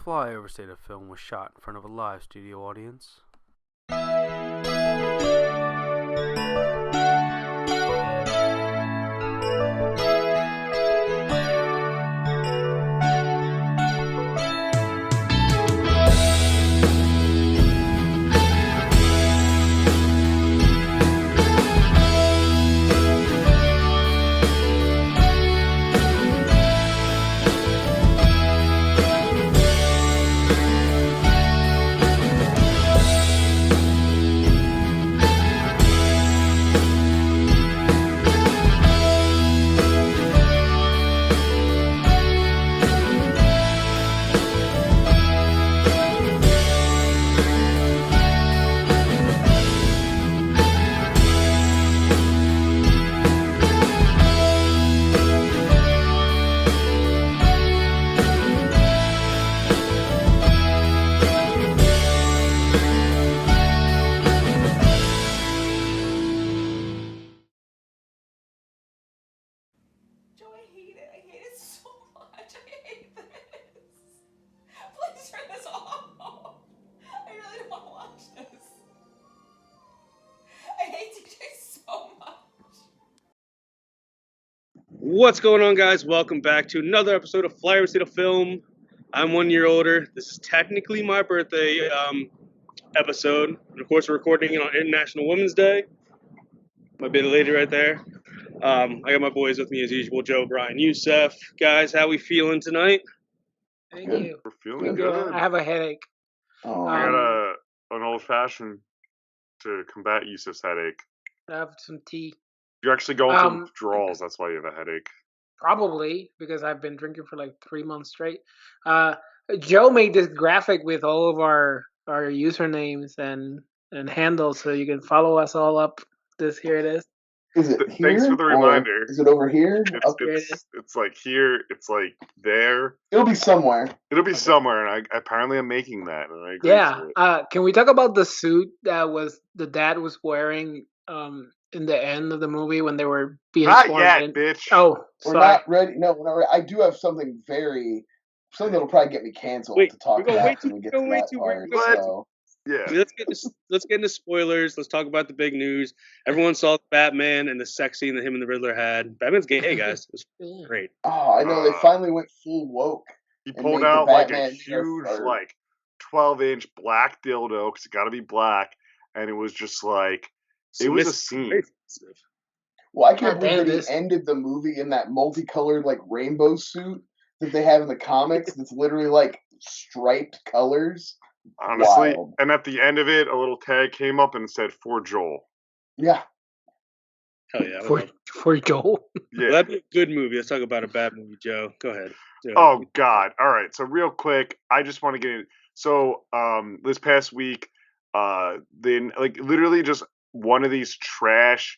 Flyover state of film was shot in front of a live studio audience. Joe, I hate it. I hate it so much. I hate this. Please turn this off. I really don't want to watch this. I hate DJ so much. What's going on, guys? Welcome back to another episode of Flyover State of Film. I'm 1 year older. This is technically my birthday episode. And of course, we're recording it on International Women's Day. My bit lady right there. I got my boys with me as usual, Joe, Brian, Youssef. Guys, how we feeling tonight? Thank Good. you. We're feeling Good. good. I have a headache. Oh, I I got got an old fashioned to combat Yusuf's headache. I have some tea. You're actually going through Um, withdrawals. That's why you have a headache. Probably because I've been drinking for like 3 months straight. Joe made this graphic with all of our usernames and handles, so you can follow us all up. Here it is. Is it here? Thanks for the or reminder. Is it over here? It's like here. It's like there. It'll be somewhere. It'll be somewhere, and I apparently am making that, and I agree Yeah. to it. Can we talk about the suit that the dad was wearing in the end of the movie when they were being Not sworn yet, in? bitch. Oh, We're sorry. not ready. No, we're not ready. I do have something that'll probably get me canceled Wait, to talk we're gonna about wait when till- we get we're to gonna wait that till we're part. gonna- So. Yeah. Let's get into spoilers. Let's talk about the big news. Everyone saw Batman and the sex scene that him and the Riddler had. Batman's gay, guys. It was great. Oh, I know. They finally went full woke. He and pulled made the out like a Batman huge, or- like 12-inch black dildo because it got to be black, and it was just like it was a scene. Well, I can't God believe damn that this. he ended the movie in that multicolored, like, rainbow suit that they have in the comics that's literally, like, striped colors. Honestly, Wild. and at the end of it, a little tag came up and said "For Joel." Yeah. Hell yeah. I would love For Joel. Yeah. Well, that'd be a good movie. Let's talk about a bad movie, Joe. Go ahead. Oh God! All right. So real quick, I just want to get in. So this past week, then like literally just one of these trash.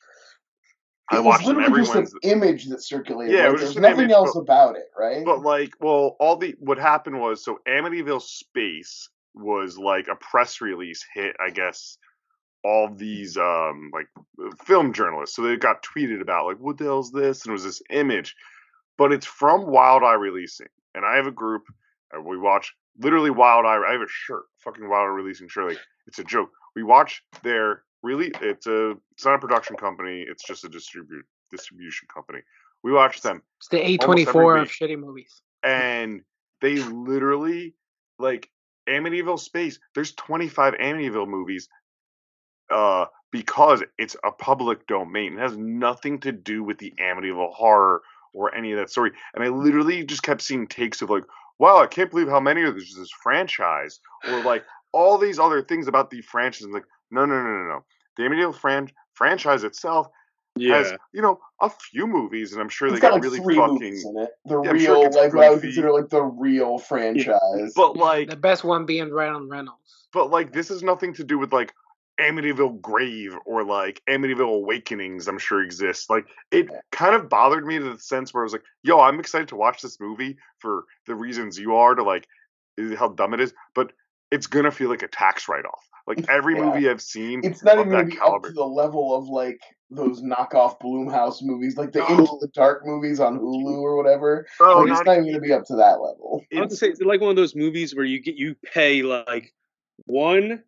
I It was watched them literally every just an Wednesday. image that circulated. Yeah, it right? was There's just an nothing image, else about it, right? But like, well, what happened was, so Amityville Space was like a press release hit, I guess. All these like film journalists, so they got tweeted about like, what the hell's this? And it was this image, but it's from Wild Eye Releasing, and I have a group, and we watch literally Wild Eye. I have a shirt, fucking Wild Eye Releasing shirt. Like, it's a joke. We watch their it's not a production company. It's just a distribution company. We watch them. It's the Almost A24 every of week. shitty movies. And they literally, like, Amityville Space, there's 25 Amityville movies because it's a public domain. It has nothing to do with the Amityville horror or any of that story. And I literally just kept seeing takes of like, wow, I can't believe how many of this franchise, or like all these other things about the franchise. I'm like, no. The Amityville franchise itself has, a few movies, and I'm sure It's they got got like really 3 fucking. movies in it. The Yeah, I'm sure it real, gets like, what I would goofy. consider like the real franchise. But like, The best one being Ryan Reynolds. But like, this has nothing to do with like Amityville Grave or like Amityville Awakenings. I'm sure exists. Like, it kind of bothered me to the sense where I was like, "Yo, I'm excited to watch this movie for the reasons you are to like how dumb it is." But it's gonna feel like a tax write-off. Like every Yeah. movie I've seen It's not of even gonna that be caliber. up to the level of like those knockoff Blumhouse movies, like the No. Into the Dark movies on Hulu or whatever. No, Like, it's not not even gonna be up to that level. I was gonna say, it's like one of those movies where you pay like one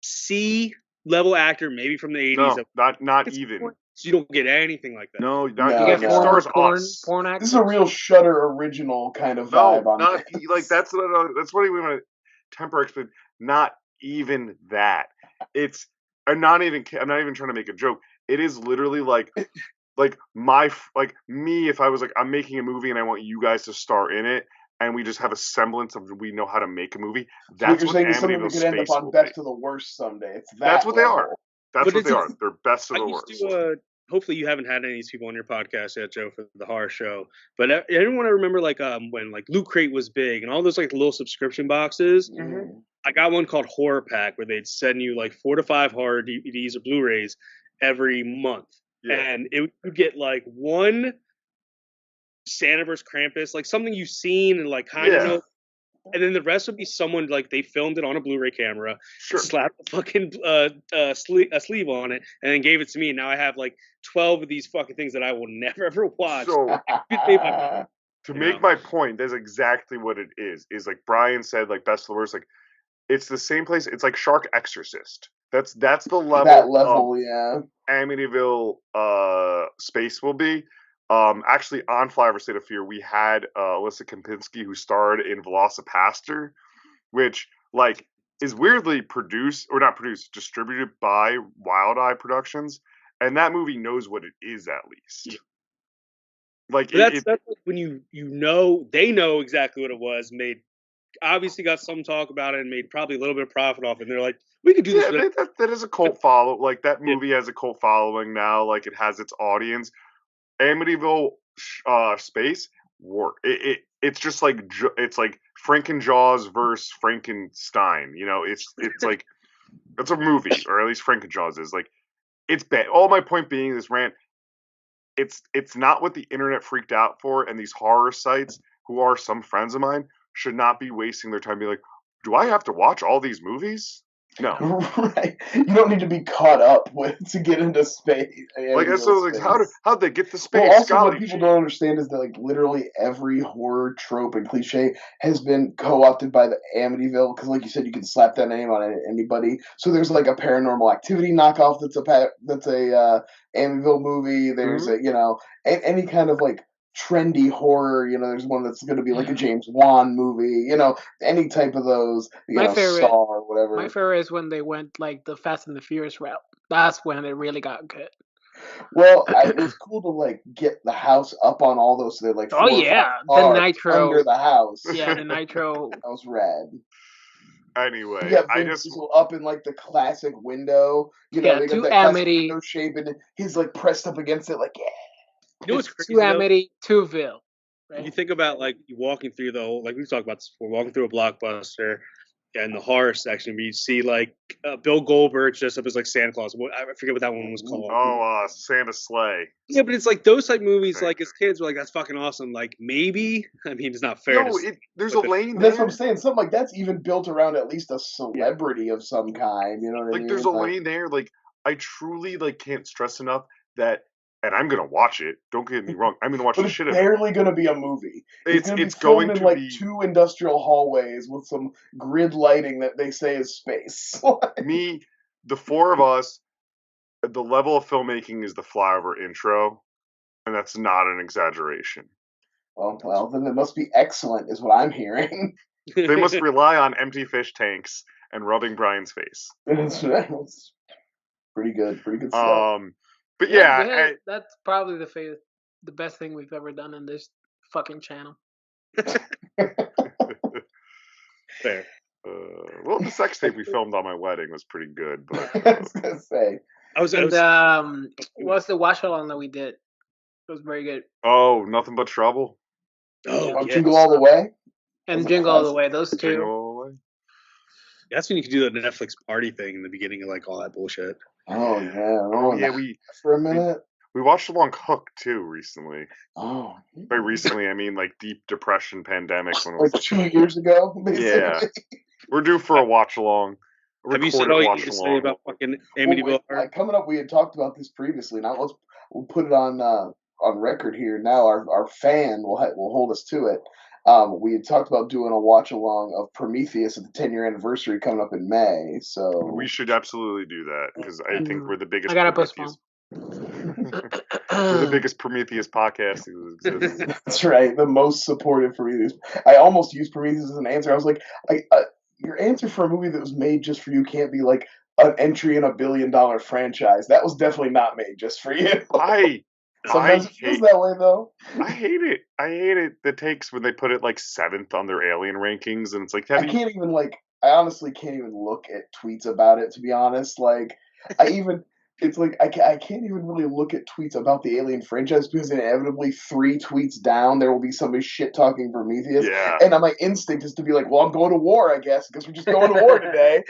C level actor, maybe from the 80s. no, not It's even. so you don't get anything like that. No, not No, You even. get It no. former stars us. porn This actors. is a real Shudder original kind of vibe No, on not this. like that's what we want to temper expect. Not even that. It's I'm not even trying to make a joke. It is literally like me if I was like I'm making a movie and I want you guys to star in it and we just have a semblance of we know how to make a movie. So what That's you're saying is something Amityville that could end up Space on will be. Best of the Worst someday. It's that That's what they are. level. That's But what they it's- are. They're best of I the used worst. to, hopefully you haven't had any of these people on your podcast yet, Joe, for the horror show. But everyone I remember like when like Loot Crate was big and all those like little subscription boxes. Mhm. I got one called Horror Pack where they'd send you like 4 to 5 horror DVDs or Blu-rays every month, Yeah. and it would get like one Santa vs. Krampus, like something you've seen and like kind of Yeah. know, and then the rest would be someone like they filmed it on a Blu-ray camera, Sure. slapped the fucking sleeve on it, and then gave it to me. And now I have like 12 of these fucking things that I will never ever watch. So You to know. make my point, that's exactly what it is. Is like Brian said, like best of the worst. Like it's the same place. It's like Shark Exorcist. That's the level. That level, yeah. Amityville Space will be. Actually, on Flyover State of Fear, we had Alyssa Kempinski who starred in Velocipaster, which like is weirdly distributed by Wild Eye Productions, and that movie knows what it is at least. Yeah. Like But that's like when you know they know exactly what it was. Made obviously got some talk about it and made probably a little bit of profit off it. And they're like, we could do this. Yeah, that is a cult follow. Like that movie has a cult following now. Like it has its audience. Amityville Space work. It's just like it's like Frankenjaws versus Frankenstein. You know, it's like it's a movie, or at least Frankenjaws is like it's bad. All my point being this rant. It's not what the internet freaked out for, and these horror sites, who are some friends of mine, should not be wasting their time being like, do I have to watch all these movies? No. Right. You don't need to be caught up with to get into space. Like so, like how'd they get the space? Well, also Golly what people gee. don't understand is that like literally every horror trope and cliche has been co-opted by the Amityville because, like you said, you can slap that name on anybody. So there's like a Paranormal Activity knockoff that's a Amityville movie. There's a any kind of like trendy horror. There's one that's going to be like a James Wan movie. Any type of those. My favorite- Saw or whatever. My favorite is when they went like the Fast and the Furious route. That's when it really got good. Well, it was cool to like get the house up on all those. So they're like, Oh 4 or 5 yeah, the cars nitro. under the house. Yeah, the nitro. That was rad. Anyway, You got I Vin just Diesel up in like the classic window. Yeah, they got to that classic Amity. window shape, and he's like pressed up against it, like yeah. You know what's It's crazy? to though? Amity, to Ville. You Right? think about like you walking through the whole, like we've talked about this before, walking through a Blockbuster, in the horror section, you see like Bill Goldberg dressed up as like Santa Claus. I forget what that one was called. Santa Sleigh. Yeah, but it's like those type movies. Thank Like as kids, we're like, that's fucking awesome. Like maybe, I mean, it's not fair. No, there's a lane But that's there. what I'm saying. Something like that's even built around at least a celebrity of some kind. You know what I Like mean? there's a lane there. Like I truly like can't stress enough that, and I'm gonna watch it. Don't get me wrong. I'm gonna watch But the it's shit out of it. barely going to be a movie. It's gonna be going filmed in to like be 2 industrial hallways with some grid lighting that they say is space. me, the 4 of us. The level of filmmaking is the Flyover intro, and that's not an exaggeration. Well, then it must be excellent, is what I'm hearing. They must rely on empty fish tanks and rubbing Brian's face. It's pretty good stuff. But yeah, that's probably the best thing we've ever done in this fucking channel. Fair. Well, the sex tape we filmed on my wedding was pretty good, but I was gonna say. And what's the watch along that we did? It was very good. Nothing but trouble. Jingle All the Way. And That's a Jingle All the classic. Way. Those two. Jingle all the way. That's when you could do the Netflix party thing in the beginning of like all that bullshit. Oh yeah. Oh yeah, for a minute. we watched along Hook too recently. Oh. By recently, I mean like deep depression pandemic when it was Like 2 years ago, basically. Yeah. We're due for a watch along. Have you said all you need to say about fucking Amityville? Coming up, we had talked about this previously. Now we'll put it on record here. Now our fan will hold us to it. We had talked about doing a watch along of Prometheus at the 10-year anniversary coming up in May. So we should absolutely do that because I think we're the biggest. I gotta Prometheus. We're the biggest Prometheus podcast who exists. That's right, the most supportive Prometheus. I almost used Prometheus as an answer. I was like, your answer for a movie that was made just for you can't be like an entry in a $1 billion franchise. That was definitely not made just for you. Sometimes it feels that way, though. I hate it. I hate it. The takes when they put it like 7th on their Alien rankings, and it's like I honestly can't even look at tweets about it. To be honest, like I can't even really look at tweets about the Alien franchise because inevitably 3 tweets down there will be somebody shit talking Prometheus, and my instinct is to be like, well, I'm going to war, I guess, because we're just going to war today.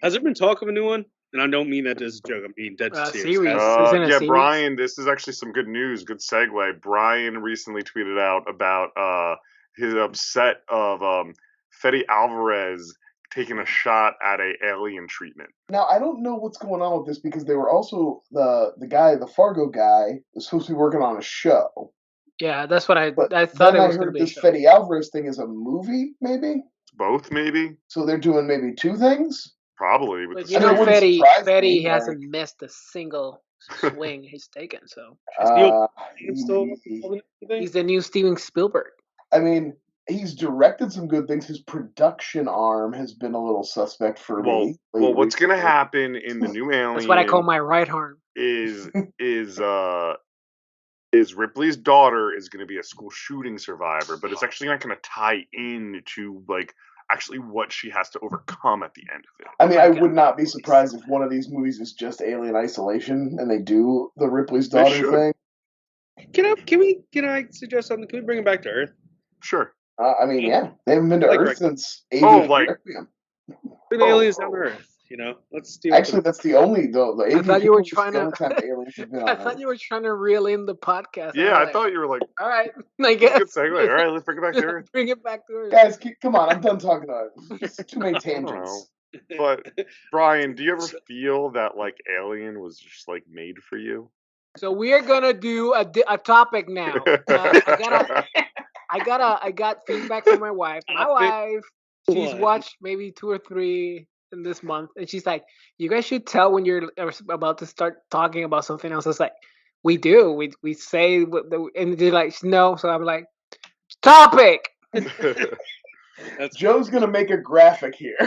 Has there been talk of a new one? And I don't mean that as a joke. I mean dead serious. Yeah, Brian, this is actually some good news. Good segue. Brian recently tweeted out about his upset of Fede Alvarez taking a shot at a alien treatment. Now, I don't know what's going on with this because they were also the Fargo guy was supposed to be working on a show. Yeah, that's what I thought. Then I heard this Fede Alvarez thing is a movie, maybe? Both, maybe. So they're doing maybe 2 things? Probably. But you know, Fede hasn't missed a single swing he's taken. So he's the new Steven Spielberg. I mean, he's directed some good things. His production arm has been a little suspect for me. Well, what's going to happen in the new Alien? That's what I call my right arm. Is Ripley's daughter is going to be a school shooting survivor, but it's actually not going to tie in to like actually what she has to overcome at the end of it. I mean, I would not be surprised if one of these movies is just Alien Isolation and they do the Ripley's daughter thing. Can I suggest something? Can we bring it back to Earth? Sure. I mean, yeah, they haven't been to Earth since Bring aliens down to Earth. You know, let's do. Actually, that's the only the. I thought you were trying to. I thought you were trying to reel in the podcast. Yeah, I thought you were like. All right, I guess. Good segue. All right, let's bring it back to Earth. Bring it back to Earth, guys. Come on, I'm done talking about it. It's too many tangents. But Brian, do you ever feel that like Alien was just like made for you? So we are gonna do a topic now. I got feedback from my wife. My wife, she's watched maybe 2 or 3 in this month, and she's like, "You guys should tell when you're about to start talking about something else." It's like, we do. We say, and they're like, "No." So I'm like, "Topic." Joe's gonna make a graphic here.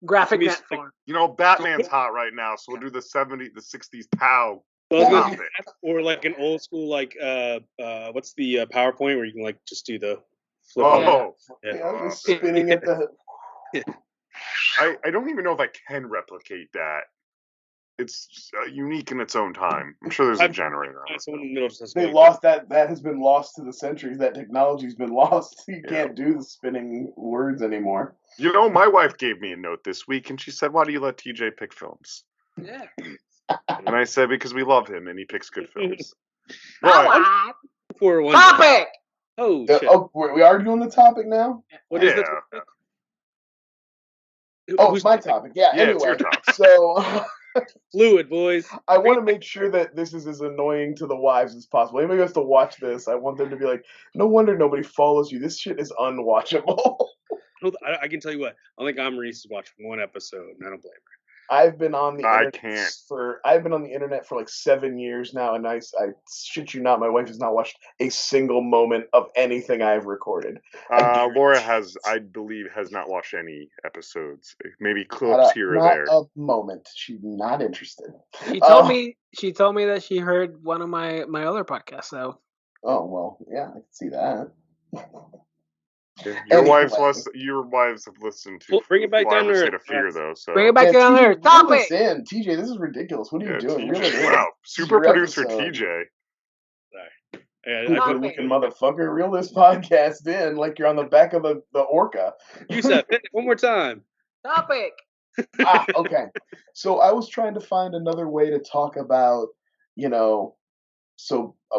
Graphic net form. You know, Batman's hot right now, so we'll do the 60s POW. Or like an old school, like what's the PowerPoint where you can like just do the flip? Spinning at the. I don't even know if I can replicate that. It's unique in its own time. I'm sure there's a generator. They lost that. That has been lost to the centuries. That technology's been lost. You can't do the spinning words anymore. You know, my wife gave me a note this week, and she said, "Why do you let TJ pick films?" Yeah. And I said, "Because we love him, and he picks good films." Topic. Oh, shit. We are doing the topic now? What is the topic? It's my topic. Yeah, anyway. It's your topic. So... Fluid, boys. I want to make sure that this is as annoying to the wives as possible. Anybody who has to watch this, I want them to be like, no wonder nobody follows you. This shit is unwatchable. I can tell you what. I think Maurice has watched 1 episode, and I don't blame her. I've been on the internet for like 7 years now, and I shit you not, my wife has not watched a single moment of anything I've recorded. Laura I believe, has not watched any episodes. Maybe clips here or there. Not a moment. She's not interested. She told me that she heard one of my other podcasts. So. Oh well, yeah, I can see that. Your wives have listened to. Well, bring it back down to State of Fear, though. So bring it back down there. Topic. TJ, this is ridiculous. What are you doing? Wow, super producer TJ. Sorry. Good looking motherfucker. Reel this podcast in like you're on the back of the orca. You said it one more time. Topic. Okay. So I was trying to find another way to talk about,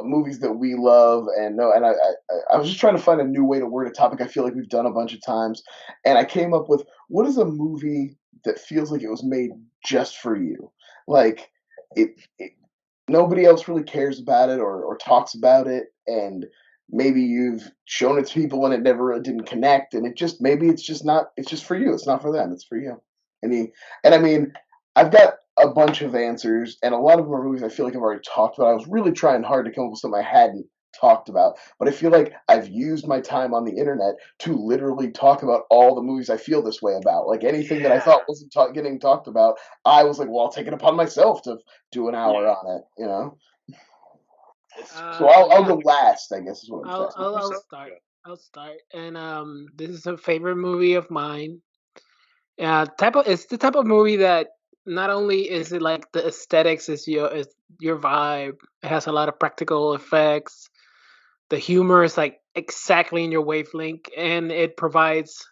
movies that we love and know. And I was just trying to find a new way to word a topic I feel like we've done a bunch of times, and I came up with, what is a movie that feels like it was made just for you? Like it nobody else really cares about it or talks about it, and maybe you've shown it to people and it never really didn't connect, and maybe it's just not, it's just for you, it's not for them, it's for you. And I mean, I've got a bunch of answers, and a lot of them are movies I feel like I've already talked about. I was really trying hard to come up with something I hadn't talked about, but I feel like I've used my time on the internet to literally talk about all the movies I feel this way about. Like anything that I thought wasn't getting talked about, I was like, well, I'll take it upon myself to do an hour on it, you know? So I'll go last, I guess is what I'm saying. I'll start. I'll start. And this is a favorite movie of mine. It's the type of movie that not only is it like the aesthetics is your vibe. It has a lot of practical effects. The humor is like exactly in your wavelength, and it provides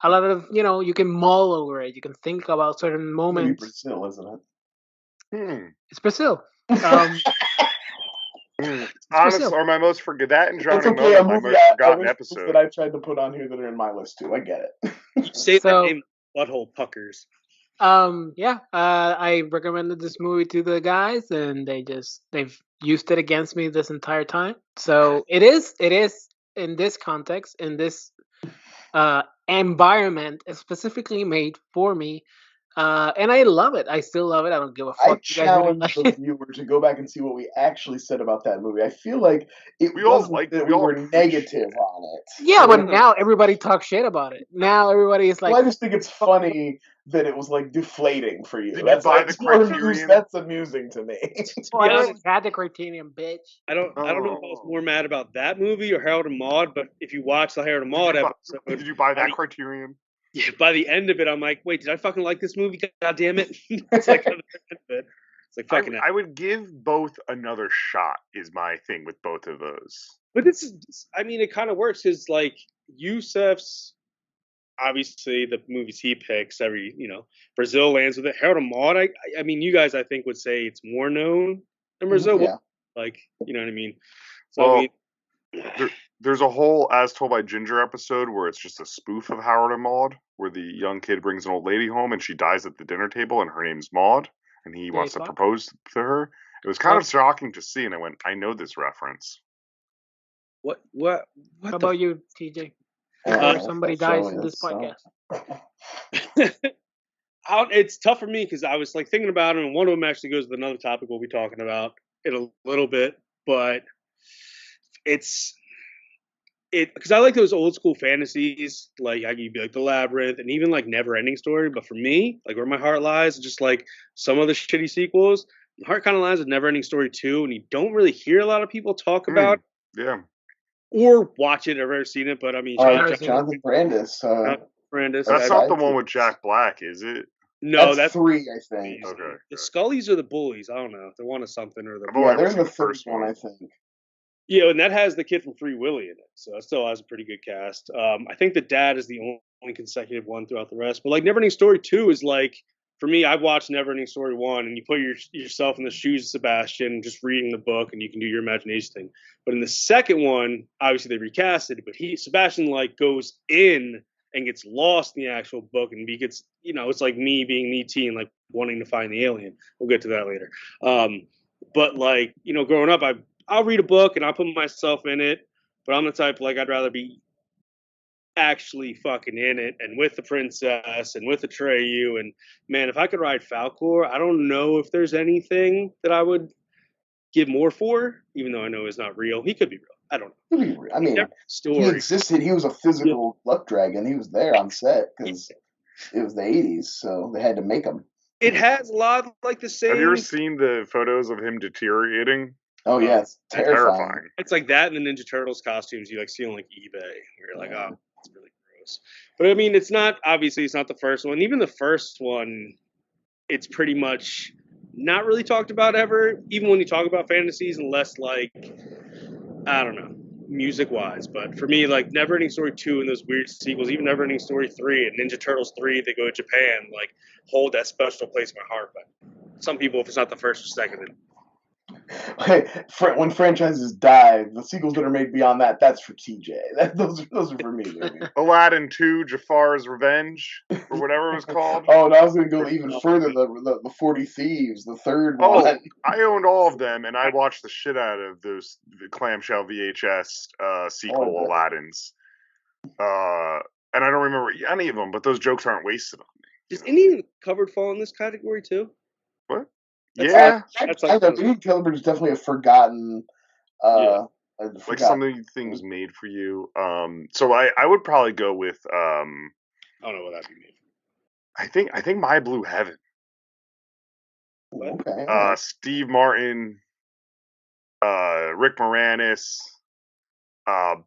a lot of, you can mull over it. You can think about certain Maybe moments. Brazil, isn't it? It's Brazil. Honest, or my most forget that and That's Drowning okay. Moment, my A movie most forgotten episode. that I tried to put on here that are in my list too. I get it. You say So- that name, butthole puckers. I recommended this movie to the guys, and they've used it against me this entire time. So it is in this context, in this environment, specifically made for me. And I love it. I still love it. I don't give a fuck. I You guys who don't challenge like the it. viewer to go back and see what we actually said about that movie. I feel like We all wasn't liked it. that We we all were appreciate negative it. on it. Yeah, but now everybody talks shit about it. Now everybody is like, Well, I just think it's funny that it was like deflating for you. Did you That's buy it's the more Criterion? that's amusing to me. "Oh, I honest- already had the Criterion, bitch." I don't know if I was more mad about that movie or Harold and Maude, but if you watch the Harold and Maude episode, Did you buy that Criterion? yeah, by the end of it, I'm like, wait, did I fucking like this movie? God damn it! It's like, by the end of it, it's like fucking. I would give both another shot. Is my thing with both of those. But this is, I mean, it kind of works because like Yusef's, obviously the movies he picks every, Brazil lands with it. Harold and Maude, I mean, you guys, I think would say it's more known than Brazil. Yeah. Like, you know what I mean? So Well, I mean, there's a whole As Told by Ginger episode where it's just a spoof of Howard and Maude, where the young kid brings an old lady home and she dies at the dinner table and her name's Maude and he wants to fuck? propose to her. It was kind of shocking to see, and I went, I know this reference. what How the about you, TJ? Uh, Before somebody that's dies silly, in this that's podcast. It's tough for me because I was like thinking about it, and one of them actually goes with another topic we'll be talking about in a little bit. But it's because I like those old school fantasies, like I could be like The Labyrinth and even like Never Ending Story. But for me, like Where My Heart Lies, just like some of the shitty sequels, my heart kind of lies with Never Ending Story 2, and you don't really hear a lot of people talk about Yeah. or watch it or ever seen it. But I mean, Jonathan Brandis. Brandis. That's not the one with Jack Black, is it? No, that's 3, I think. Okay. The Scullys or the Bullies. I don't know. They're one of something or the. I've only Yeah, ever there's seen the the third first one, one. I think. Yeah, and that has the kid from Free Willy in it, so that still has a pretty good cast. I think the dad is the only consecutive one throughout the rest. But like Neverending Story 2 is like, for me, I've watched Neverending Story 1, and you put yourself in the shoes of Sebastian, just reading the book, and you can do your imagination thing. But in the second one, obviously they recasted it, but Sebastian like goes in and gets lost in the actual book, and he gets, it's like me being E.T. and like wanting to find the alien. We'll get to that later. But like, growing up, I'll read a book and I'll put myself in it, but I'm the type like I'd rather be actually fucking in it and with the princess and with Atreyu. And man, if I could ride Falcor, I don't know if there's anything that I would give more for, even though I know it's not real. He could be real. I don't know. I mean, he Story. existed. He was a physical luck dragon. He was there on set because it was the 80s, so they had to make him. It has a lot of, like the same. Have you ever seen the photos of him deteriorating? Oh yeah, it's terrifying. It's like that and the Ninja Turtles costumes you like see on like eBay. Where you're like, oh, it's really gross. But I mean, it's not the first one. Even the first one, it's pretty much not really talked about ever. Even when you talk about fantasies, unless like, I don't know, music wise. But for me, like Neverending Story 2 and those weird sequels, even Neverending Story 3 and Ninja Turtles 3, they go to Japan, like hold that special place in my heart. But some people, if it's not the first or second, then When franchises die, the sequels that are made beyond that, that's for TJ. Those are for me, baby. Aladdin 2, Jafar's Revenge, or whatever it was called. Oh, and I was going to go even further. The 40 Thieves, the third Oh, one. I owned all of them, and I watched the shit out of the clamshell VHS sequel Oh, Aladdins. And I don't remember any of them, but those jokes aren't wasted on me. Does Indian covered fall in this category too? What? That's Yeah, That's I like know Indian Caliber is definitely a forgotten. Yeah. like something was made for you. So I would probably go with I don't know what that'd be made. I think My Blue Heaven. Okay. all right. Steve Martin, Rick Moranis,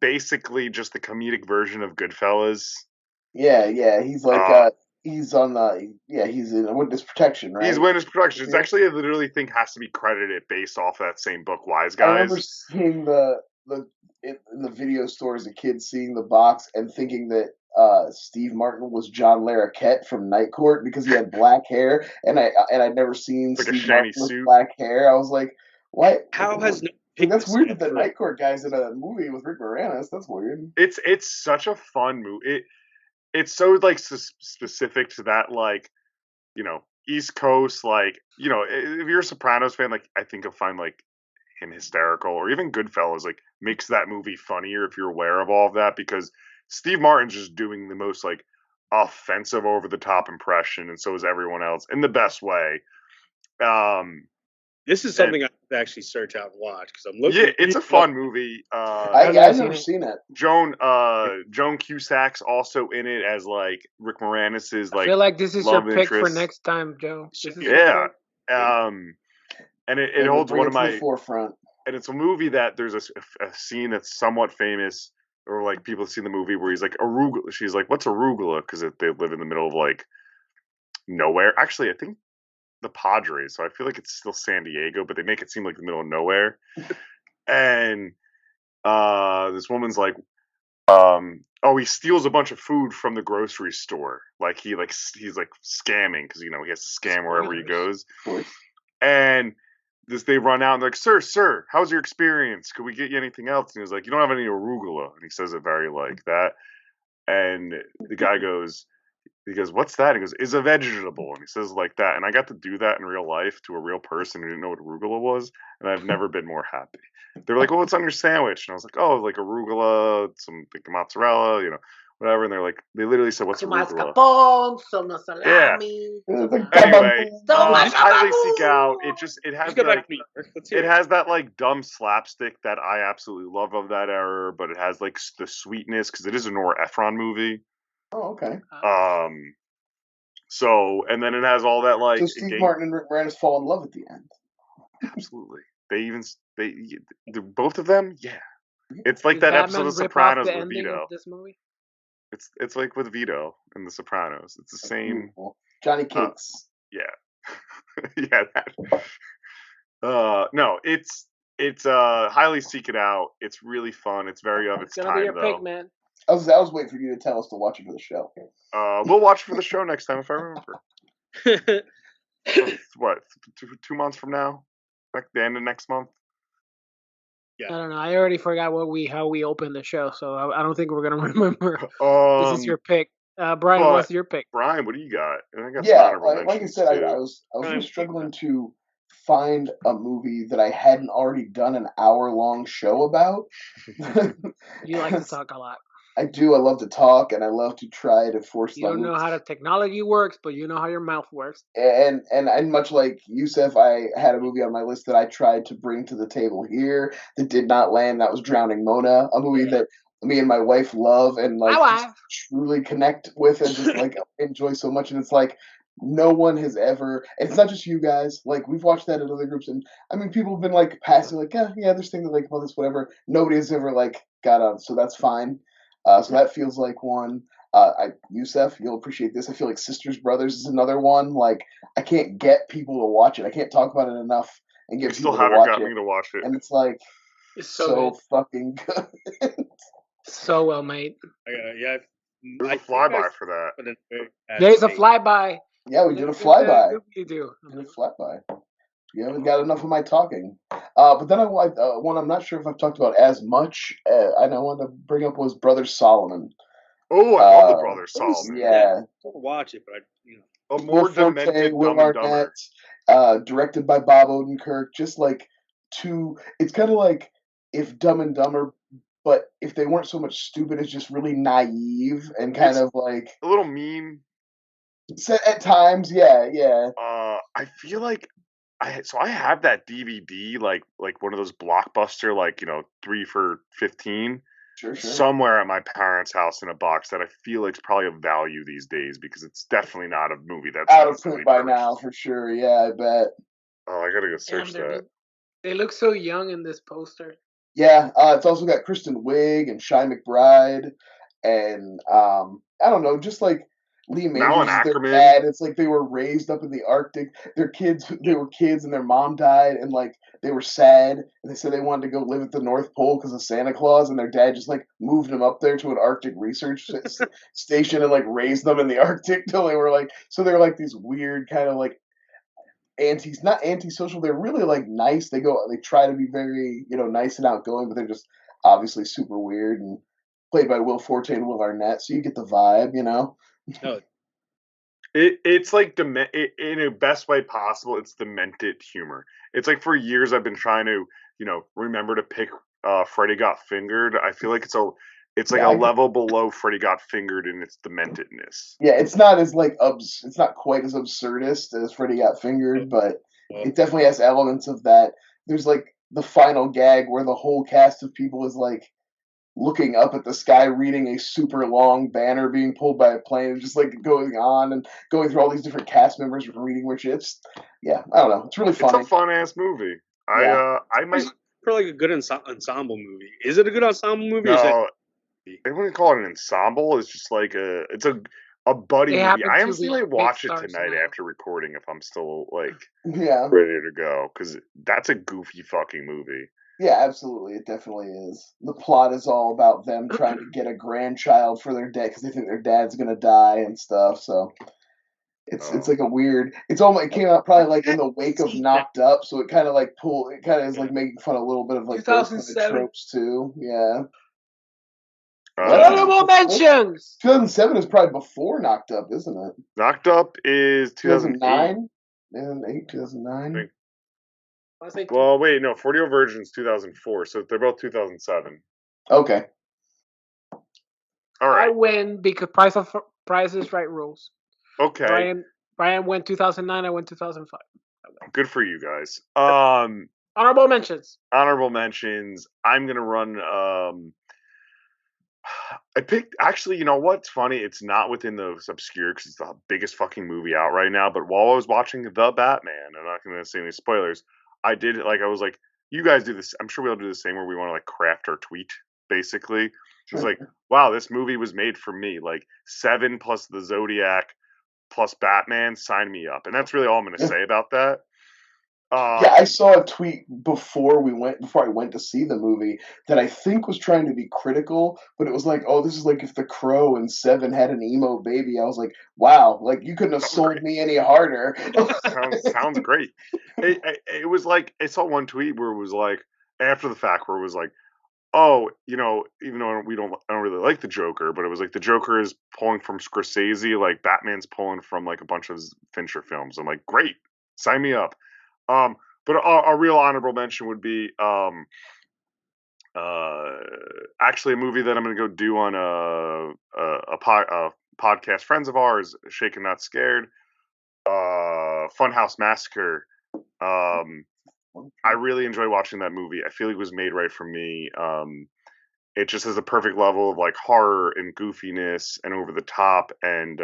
basically just the comedic version of Goodfellas. Yeah. He's like he's on the he's in Witness Protection, right? He's Witness Protection. It's Yeah. actually I literally think has to be credited based off that same book, Wise I remember Guys. seeing in the video store as a kid, seeing the box and thinking that Steve Martin was John Larroquette from Night Court because he had black hair, and I'd never seen Like a Steve shiny Martin with suit. black hair. I was like, what? How has no That's weird that the for- Night Court guy's in a movie with Rick Moranis. That's weird. It's such a fun movie. It's so like specific to that, like, you know, East Coast, like, you know, if you're a Sopranos fan, like, I think you'll find like him hysterical, or even Goodfellas, like, makes that movie funnier if you're aware of all of that, because Steve Martin's just doing the most like offensive, over the top impression, and so is everyone else in the best way. This is something I have to actually search out and watch because I'm looking. Yeah, it's a fun movie. I've never seen it. Joan Cusack's also in it as like Rick Moranis's I like feel like this is your love pick for interest. next time, Joe. This is Yeah. And it holds bring one it of to the my, forefront. and it's a movie that there's a scene that's somewhat famous, or like people have seen the movie, where he's like arugula. She's like, "What's arugula?" Because they live in the middle of like nowhere. Actually, I think the Padres, so I feel like it's still San Diego, but they make it seem like the middle of nowhere. And this woman's like, oh, he steals a bunch of food from the grocery store. Like he's like scamming, because, you know, he has to scam wherever he goes. And they run out and they're like, sir, how's your experience? Could we get you anything else? And he's like, you don't have any arugula. And he says it very like that. And the guy goes, what's that? He goes, is a vegetable. And he says it like that. And I got to do that in real life to a real person who didn't know what arugula was. And I've never been more happy. They were like, well, what's on your sandwich? And I was like, oh, like arugula, some like mozzarella, you know, whatever. And they're like, they literally said, what's arugula? Yeah. Anyway, just highly seek out. It has it has that like dumb slapstick that I absolutely love of that era, but it has like the sweetness, because it is a Nora Ephron movie. Oh, okay. So, and then it has all that like. So Steve Martin and Rick Moranis fall in love at the end. Absolutely, they both of them. Yeah, it's like that episode of Sopranos with Vito. This movie? It's like with Vito in The Sopranos. It's the same. Beautiful. Johnny Cakes. Yeah, yeah. That. No, it's highly seek it out. It's really fun. It's very of its It's gonna time, be your though. pick, man. I was waiting for you to tell us to watch it for the show. We'll watch it for the show next time if I remember. What, 2 months from now? Like the end of next month? I don't know. I already forgot how we opened the show, so I don't think we're gonna remember. This is your pick, Brian. What's your pick? Brian, what do you got? I got Yeah, some honorable like I said, I was really struggling to find a movie that I hadn't already done an hour-long show about. You like to talk a lot. I do. I love to talk, and I love to try to force. You don't know how the technology works, but you know how your mouth works. And much like Yusef, I had a movie on my list that I tried to bring to the table here that did not land. That was Drowning Mona, a movie that me and my wife love and like truly connect with and just like enjoy so much. And it's like no one has ever. And it's not just you guys. Like we've watched that in other groups, and I mean people have been like passing like yeah, there's things like about this whatever. Nobody has ever like got on, so that's fine. So that feels like one. Yusef, you'll appreciate this. I feel like Sisters Brothers is another one. Like I can't get people to watch it. I can't talk about it enough and get people to watch it. Still haven't got me to watch it. And it's like it's so fucking good. So well made. There's a flyby for that. There's a flyby. Yeah, we did a flyby. You do. We did a flyby. You haven't got enough of my talking. But then one I'm not sure if I've talked about as much. I wanted to bring up was Brother Solomon. Oh, I love the Brother Solomon. Yeah. Don't watch it, but A more Will Forte, demented Will Dumb and Arnett, Dumber. directed by Bob Odenkirk. Just like it's kind of like if Dumb and Dumber, but if they weren't so much stupid, it's just really naive and kind of like a little mean. At times, yeah. I feel like I have that DVD, like one of those Blockbuster, 3 for $15, Sure. somewhere at my parents' house in a box that I feel like is probably of value these days because it's definitely not a movie that's out of print by now for sure. Yeah, I bet. Oh, I gotta go search that. They look so young in this poster. Yeah, it's also got Kristen Wiig and Shy McBride, and I don't know, just like Lee Malin Majors is their Ackerman. dad. It's like they were raised up in the Arctic. They were kids, and their mom died, and like they were sad, and they said they wanted to go live at the North Pole because of Santa Claus, and their dad just like moved them up there to an Arctic research station and like raised them in the Arctic till they were like. So they're like these weird kind of like not antisocial. They're really like nice. They try to be very nice and outgoing, but they're just obviously super weird and played by Will Forte and Will Arnett. So you get the vibe. No. It's like in a best way possible. It's demented humor. It's like for years I've been trying to remember to pick Freddy Got Fingered. I feel like it's like a level below Freddy Got Fingered in its dementedness. Yeah, it's not as like it's not quite as absurdist as Freddy Got Fingered, but it definitely has elements of that. There's like the final gag where the whole cast of people is like looking up at the sky, reading a super long banner being pulled by a plane, and just like going on and going through all these different cast members reading which it's I don't know. It's really funny. It's a fun ass movie. Yeah. I might for like a good ensemble movie. Is it a good ensemble movie? No, they wouldn't call it an ensemble. It's just like it's a buddy movie. I honestly might watch it tonight after recording if I'm still like ready to go because that's a goofy fucking movie. Yeah, absolutely. It definitely is. The plot is all about them trying to get a grandchild for their dad because they think their dad's gonna die and stuff. So it's like a weird. It came out probably like in the wake of Knocked Up, so it kind of like is like making fun of a little bit of like those kind of tropes too. Yeah. Honorable mentions. 2007 is probably before Knocked Up, isn't it? Knocked Up is 2009. 2008, 2009. Well, wait, no. 40 Virgins 2004, so they're both 2007. Okay. All right. I win because Price is Right rules. Okay. Brian went 2009. I went 2005. Good for you guys. Honorable mentions. Honorable mentions. I'm gonna run. I picked. Actually, you know what's funny? It's not within those obscure because it's the biggest fucking movie out right now. But while I was watching The Batman, I'm not gonna say any spoilers. I did like I was like, you guys do this. I'm sure we all do the same where we want to like craft our tweet. Basically, it's like, wow, this movie was made for me. Like 7 plus the Zodiac plus Batman, sign me up. And that's really all I'm going to say about that. Yeah, I saw a tweet before I went to see the movie that I think was trying to be critical, but it was like, oh, this is like if The Crow and Seven had an emo baby. I was like, wow, like you couldn't have sold me any harder. sounds great. It was like I saw one tweet where it was like after the fact where it was like, oh, even though I don't really like the Joker, but it was like the Joker is pulling from Scorsese, like Batman's pulling from like a bunch of Fincher films. I'm like, great, sign me up. But a real honorable mention would be actually a movie that I'm going to go do on a podcast. Friends of ours, Shaken Not Scared, Funhouse Massacre. I really enjoy watching that movie. I feel like it was made right for me. It just has a perfect level of like horror and goofiness and over the top. And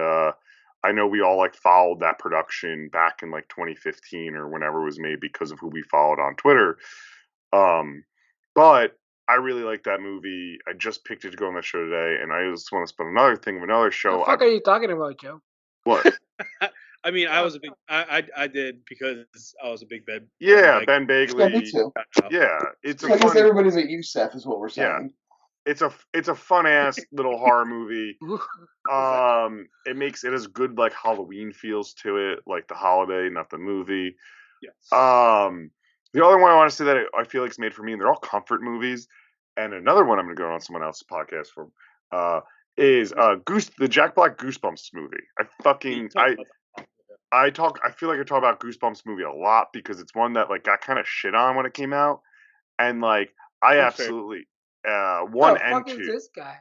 I know we all like followed that production back in like 2015 or whenever it was made because of who we followed on Twitter. But I really like that movie. I just picked it to go on the show today, and I just want to spin another thing of another show. What the fuck are you talking about, Joe? What? I mean, I was a big. I did because I was a big Ben. Yeah, Ben Bagley. Yeah, me too. Yeah, it's I guess everybody's at USEF is what we're saying. Yeah. It's a fun ass little horror movie. It has good like Halloween feels to it, like the holiday, not the movie. Yes. The other one I want to say that I feel like is made for me, and they're all comfort movies. And another one I'm going to go on someone else's podcast for, is the Jack Black Goosebumps movie. I feel like I talk about Goosebumps movie a lot because it's one that like got kind of shit on when it came out, and like I That's fair. absolutely What one the fuck and is two. this guy?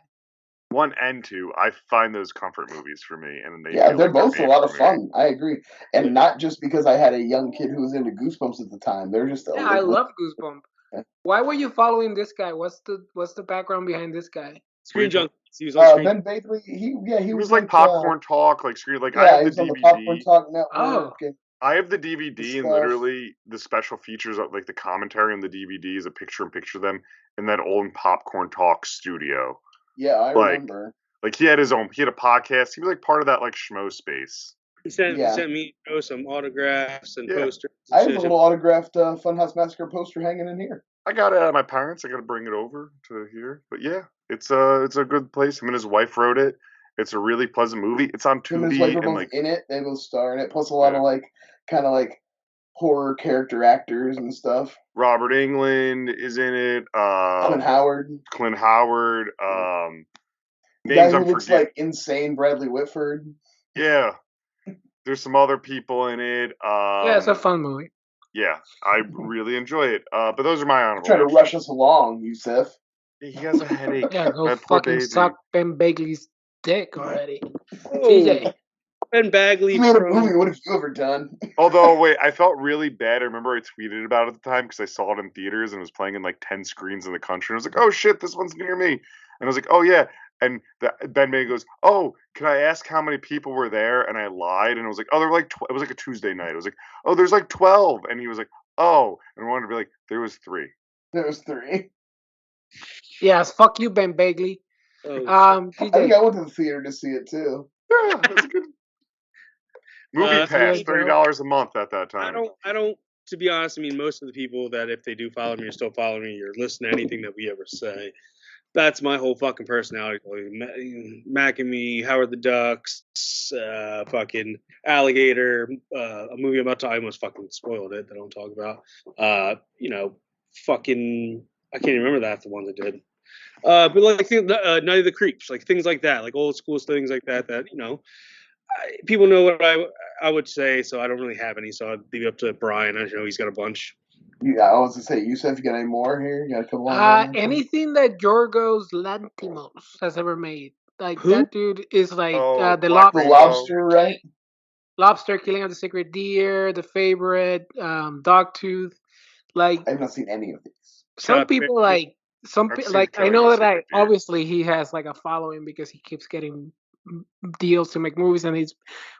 One and two, I find those comfort movies for me, and they Yeah, feel they're like they're both a made lot for of me. fun. I agree, and Yeah. not just because I had a young kid who was into Goosebumps at the time. They're just Yeah, I love Goosebumps. Yeah. Why were you following this guy? What's the background behind this guy? Screen Junkies. He was on Screen. Ben Bagley. He It was was like popcorn talk, like screen. Like I Yeah, have he the was on the Popcorn DVD. Talk Network. Oh. And I have the DVD, and stuff. literally the special features of like the commentary on the DVD is a picture of them in that old popcorn talk studio. yeah, I Like- remember. Like he had a podcast. He was like part of that like schmo space. He sent Yeah. me some autographs and Yeah. posters. I And have a shit. little autographed Funhouse Massacre poster hanging in here. I got it out of my parents. I got to bring it over to here. But yeah, it's a good place. Him and his wife wrote it. It's a really pleasant movie. It's on Him and his wife Tubi are and both like in it. They both star in it. Plus a lot Yeah. of like kind of like horror character actors and stuff. Robert Englund is in it. Clint Howard. Clint Howard. The guy Names who I'm looks forgetting. like insane Bradley Whitford. Yeah. There's some other people in it. Yeah, it's a fun movie. Yeah, I really enjoy it. But those are my honorable Trying to mentions. rush us along, Yusef. He has a headache. Yeah, go My poor fucking baby. suck Ben Bagley's dick already. Oh, TJ. Ben Bagley You made a from. movie. What have you ever done? Although, wait, I felt really bad. I remember I tweeted about it at the time because I saw it in theaters and it was playing in like 10 screens in the country. And I was like, oh shit, this one's near me. And I was like, oh yeah. And Ben May goes, oh, can I ask how many people were there? And I lied. And I was like, oh, there were like, it was like a Tuesday night. I was like, oh, there's like 12. And he was like, oh. And I wanted to be like, there was 3. There was 3. Yes, fuck you, Ben Bagley. Oh, I think TJ. I went to the theater to see it too. Yeah, that's good. Movie Pass, yeah, $30 a month at that time. I don't. To be honest, I mean, most of the people that if they do follow me or still follow me or listen to anything that we ever say, that's my whole fucking personality. Mac and Me, Howard the Ducks, fucking Alligator, a movie about to I almost fucking spoiled it that I don't talk about. Fucking I can't even remember that the ones I did. But like Night of the Creeps, like things like that, like old school things like that. That people know what I would say, so I don't really have any. So I'd leave it up to Brian. I know he's got a bunch. Yeah, I was gonna say, Yusef, you got any more here? You got a couple on there? Anything that Yorgos Lanthimos has ever made. Like, Who? that dude is like Oh, the Black The Rainbow. Lobster, right? Lobster, Killing of the Sacred Deer, The Favorite, Dogtooth. Like, I have not seen any of these. some Shot people Fair- like some I've pe- seen like I Killing know the that Sacred Deer. obviously he has like a following because he keeps getting deals to make movies and he's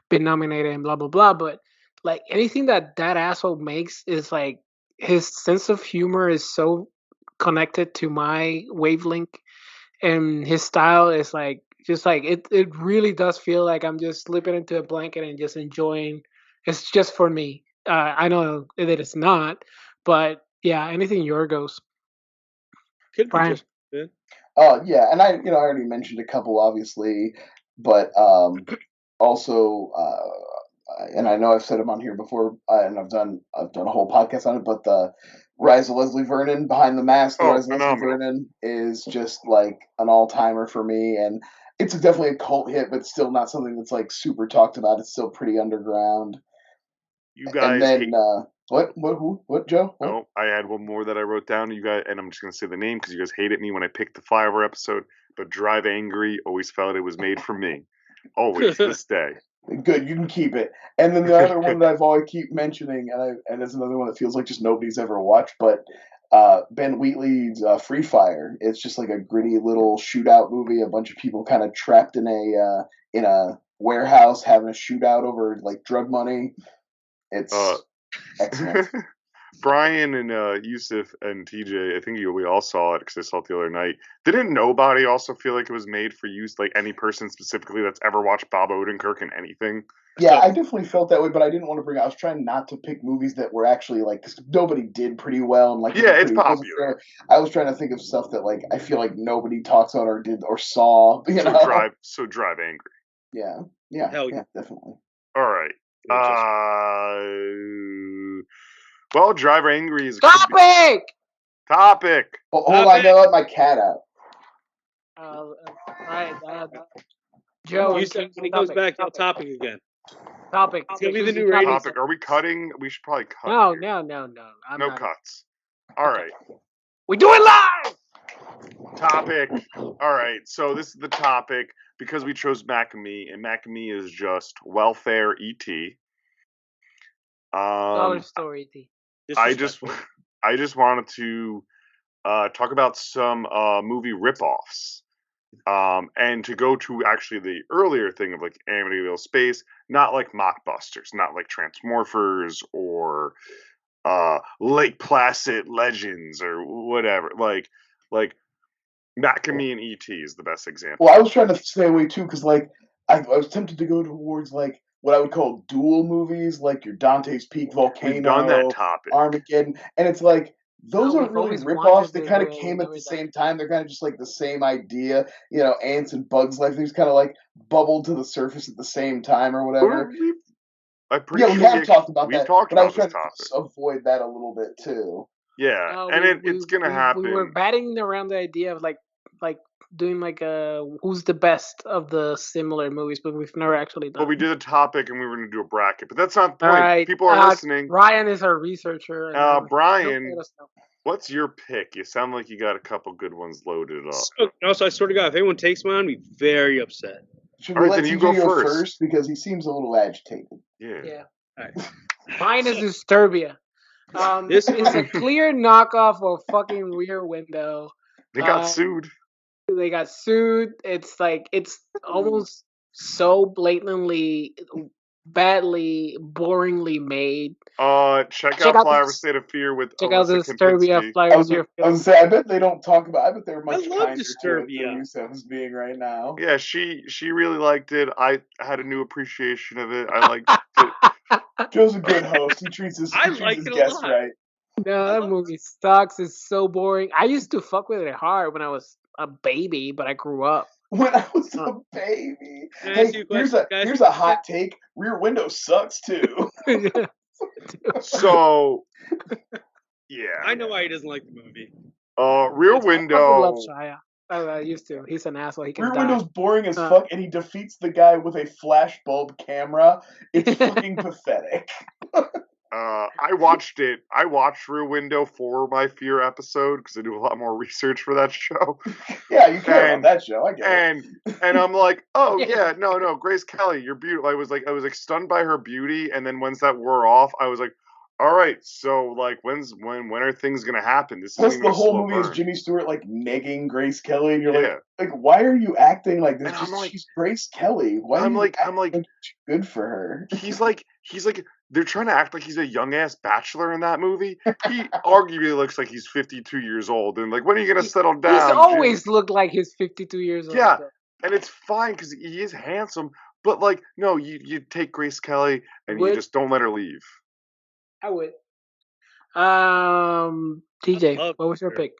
been nominated and blah blah blah. But like anything that asshole makes is like his sense of humor is so connected to my wavelength, and his style is like just like it really does feel like I'm just slipping into a blanket and just enjoying. It's just for me. I know that it's not, but yeah, anything Yorgos. Could be Brian. just. Yeah. Yeah, and I already mentioned a couple, obviously, but also, and I know I've said them on here before, and I've done a whole podcast on it, but the Rise of Leslie Vernon, Behind the Mask, the Oh, Rise of Leslie phenomenal. Vernon is just like an all-timer for me, and it's definitely a cult hit, but still not something that's like super talked about. It's still pretty underground. You guys And then hate. what, Joe? What? No, I had one more that I wrote down. You guys, and I'm just gonna say the name because you guys hated me when I picked the Flyover episode. But Drive Angry always felt it was made for me. Always to this day. Good, you can keep it. And then the other one that I've always keep mentioning, and it's another one that feels like just nobody's ever watched, but Ben Wheatley's Free Fire. It's just like a gritty little shootout movie. A bunch of people kind of trapped in a warehouse having a shootout over like drug money. It's excellent. Brian and Yusuf and TJ, I think we all saw it because I saw it the other night. Didn't nobody also feel like it was made for use, like any person specifically that's ever watched Bob Odenkirk in anything? Yeah, I definitely felt that way, but I didn't want to bring. I was trying not to pick movies that were actually like, 'cause nobody did pretty well, and like Yeah, it's it wasn't popular. fair. I was trying to think of stuff that like I feel like nobody talks about or did or saw. You know? Drive Angry. Yeah, Hell yeah. yeah, definitely. All right. Well, Driver Angry is Topic! Topic. Hold on, I gotta let my cat out. All right. Joe, You said when he comes back, he'll topic again. Topic. It's gonna be the Choose new the rating. Topic. Are we cutting? We should probably cut. No. here. No. I'm No not. cuts. All right. We do it live! Topic. All right. So this is the topic because we chose Macamee, and Macamee is just welfare ET. Dollar Store ET. I just wanted to talk about some movie ripoffs. And to go to actually the earlier thing of like Amityville Space, not like Mockbusters, not like Transmorphers or Lake Placid Legends or whatever. Like Macamee and E.T. is the best example. Well, I was trying to stay away too, because like I was tempted to go towards like what I would call dual movies, like your Dante's Peak, Volcano, We've done that topic. Armageddon, and it's like those Oh, aren't we've really always ripoffs. wanted They to kind do of it, came we've at the never same done time. They're kind of just like the same idea, Ants and Bugs Life. They just kind of like bubbled to the surface at the same time or whatever. I'm pretty Yeah, we sure have talked about we've that, talked but I was about trying this to topic. avoid that a little bit too. Yeah, No, and it's gonna happen. We were batting around the idea of like doing like who's the best of the similar movies, but we've never actually done. But we did a topic and we were gonna do a bracket, but that's not the All point. right, People are listening. Ryan is our researcher. And Brian, what's your pick? You sound like you got a couple good ones loaded up. Also, I swear to God, if anyone takes mine, I'd be very upset. Should All we right, let then you TJ go go first. because he seems a little agitated? Yeah. All right. Mine is Disturbia. This is a clear knockoff of fucking Rear Window. They got sued. They got sued. It's like it's almost so blatantly, badly, boringly made. Check Check out out Flyover this- State of Fear with Check out Alyssa the Disturbia Kempinski. Flyover I was State of gonna Fear. say, I bet they don't talk about. I bet they're much love kinder to it Disturbia. than Yusef is being right now. Yeah, she really liked it. I had a new appreciation of it. I liked it. Joe's a good host. He treats his liked it a guests lot. right. No, that movie sucks. It's so boring. I used to fuck with it hard when I was a baby, but I grew up. When I was a baby. Can I Hey, ask you a question, guys? here's a hot take. Rear Window sucks too. So, yeah. I know why he doesn't like the movie. Rear I Window. love Shia. I used to. He's an asshole. He can Rear die. Window's boring as fuck, and he defeats the guy with a flashbulb camera. It's fucking pathetic. I watched it. I watched Rear Window for my Fear episode because I do a lot more research for that show. Yeah, you care about that show. I get it. And I'm like, oh yeah, no, Grace Kelly, you're beautiful. I was like stunned by her beauty, and then once that wore off, I was like, all right, so like when are things gonna happen? This Plus, is the whole movie is Jimmy Stewart like negging Grace Kelly, and you're Yeah. like, why are you acting like this? And I'm like- She's Grace Kelly. Why? I'm are you like- acting good for her. He's like they're trying to act like he's a young ass bachelor in that movie. He arguably looks like he's 52 years old, and like when are you gonna settle down? He's Jimmy? always looked like he's 52 years old. Yeah. And it's fine because he is handsome, but like no, you take Grace Kelly and you just don't let her leave. I would. TJ, love what was your her. pick?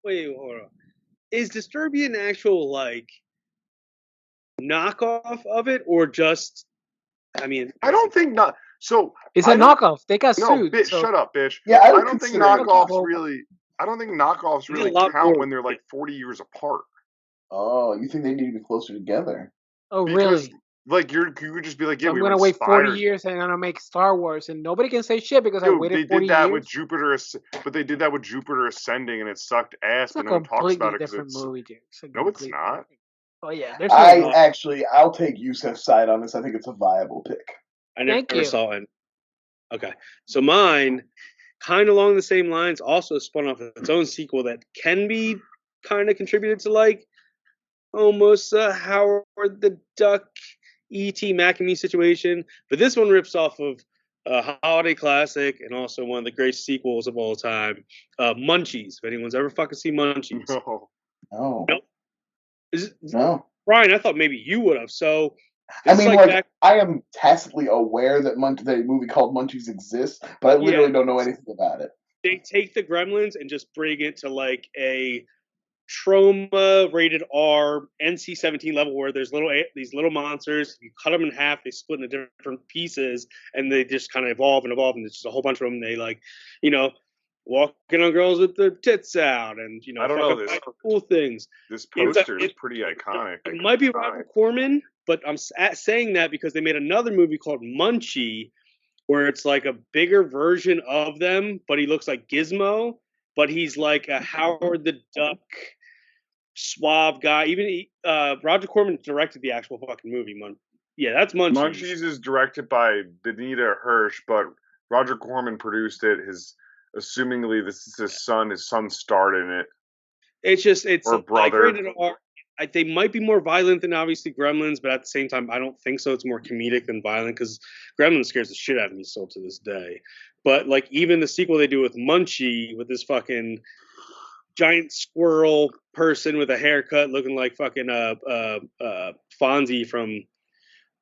Wait, hold on. Is Disturbia an actual like knockoff of it, or just? I mean, I don't think not. So It's a knockoff. They got no, sued. bitch, so- shut up, bitch. Yeah, I would don't think consider it a knockoffs knockoff. really. I don't think knockoffs There's a really lot count more. when they're like 40 years apart. Oh, you think they need to be closer together? Oh, Because, really? like you would just be like, yeah, I'm we gonna were wait 40 inspired. years and I'm gonna make Star Wars, and nobody can say shit because I Dude, waited they 40 did that years. with Jupiter, but they did that with Jupiter Ascending, and it sucked ass. It's a But no one talks completely about it because different it's movie, dude. It's a no, it's complete- not. Oh yeah, there's no I'll take Yusef's side on this. I think it's a viable pick. I never Thank you. saw it. Okay, so mine, kind of along the same lines, also spun off its own sequel that can be kind of contributed to like almost Howard the Duck, E.T. Macamee situation, but this one rips off of a holiday classic and also one of the great sequels of all time, Munchies. If anyone's ever fucking seen Munchies, No. No. Nope. No. Brian, I thought maybe you would have. So I this is mean, like like, back- I am tacitly aware that a movie called Munchies exists, but I literally don't know anything about it. they take the Gremlins and just bring it to like a trauma rated R NC-17 level where there's these little monsters. You cut them in half, they split into different pieces, and they just kind of evolve, and there's just a whole bunch of them. They like, walking on girls with their tits out, and I don't know, this cool things. This poster is pretty iconic. It might be Roger Corman, but I'm saying that because they made another movie called Munchie, where it's like a bigger version of them, but he looks like Gizmo, but he's like a Howard the Duck suave guy. Even Roger Corman directed the actual fucking movie. That's Munchies. Munchies is directed by Benita Hirsch, but Roger Corman produced it. Assumingly this is his son. His son starred in it. It's or brother. Like rated R. They might be more violent than obviously Gremlins, but at the same time, I don't think so. It's more comedic than violent because Gremlins scares the shit out of me still to this day. But like even the sequel they do with Munchie, with this fucking giant squirrel person with a haircut looking like fucking Fonzie from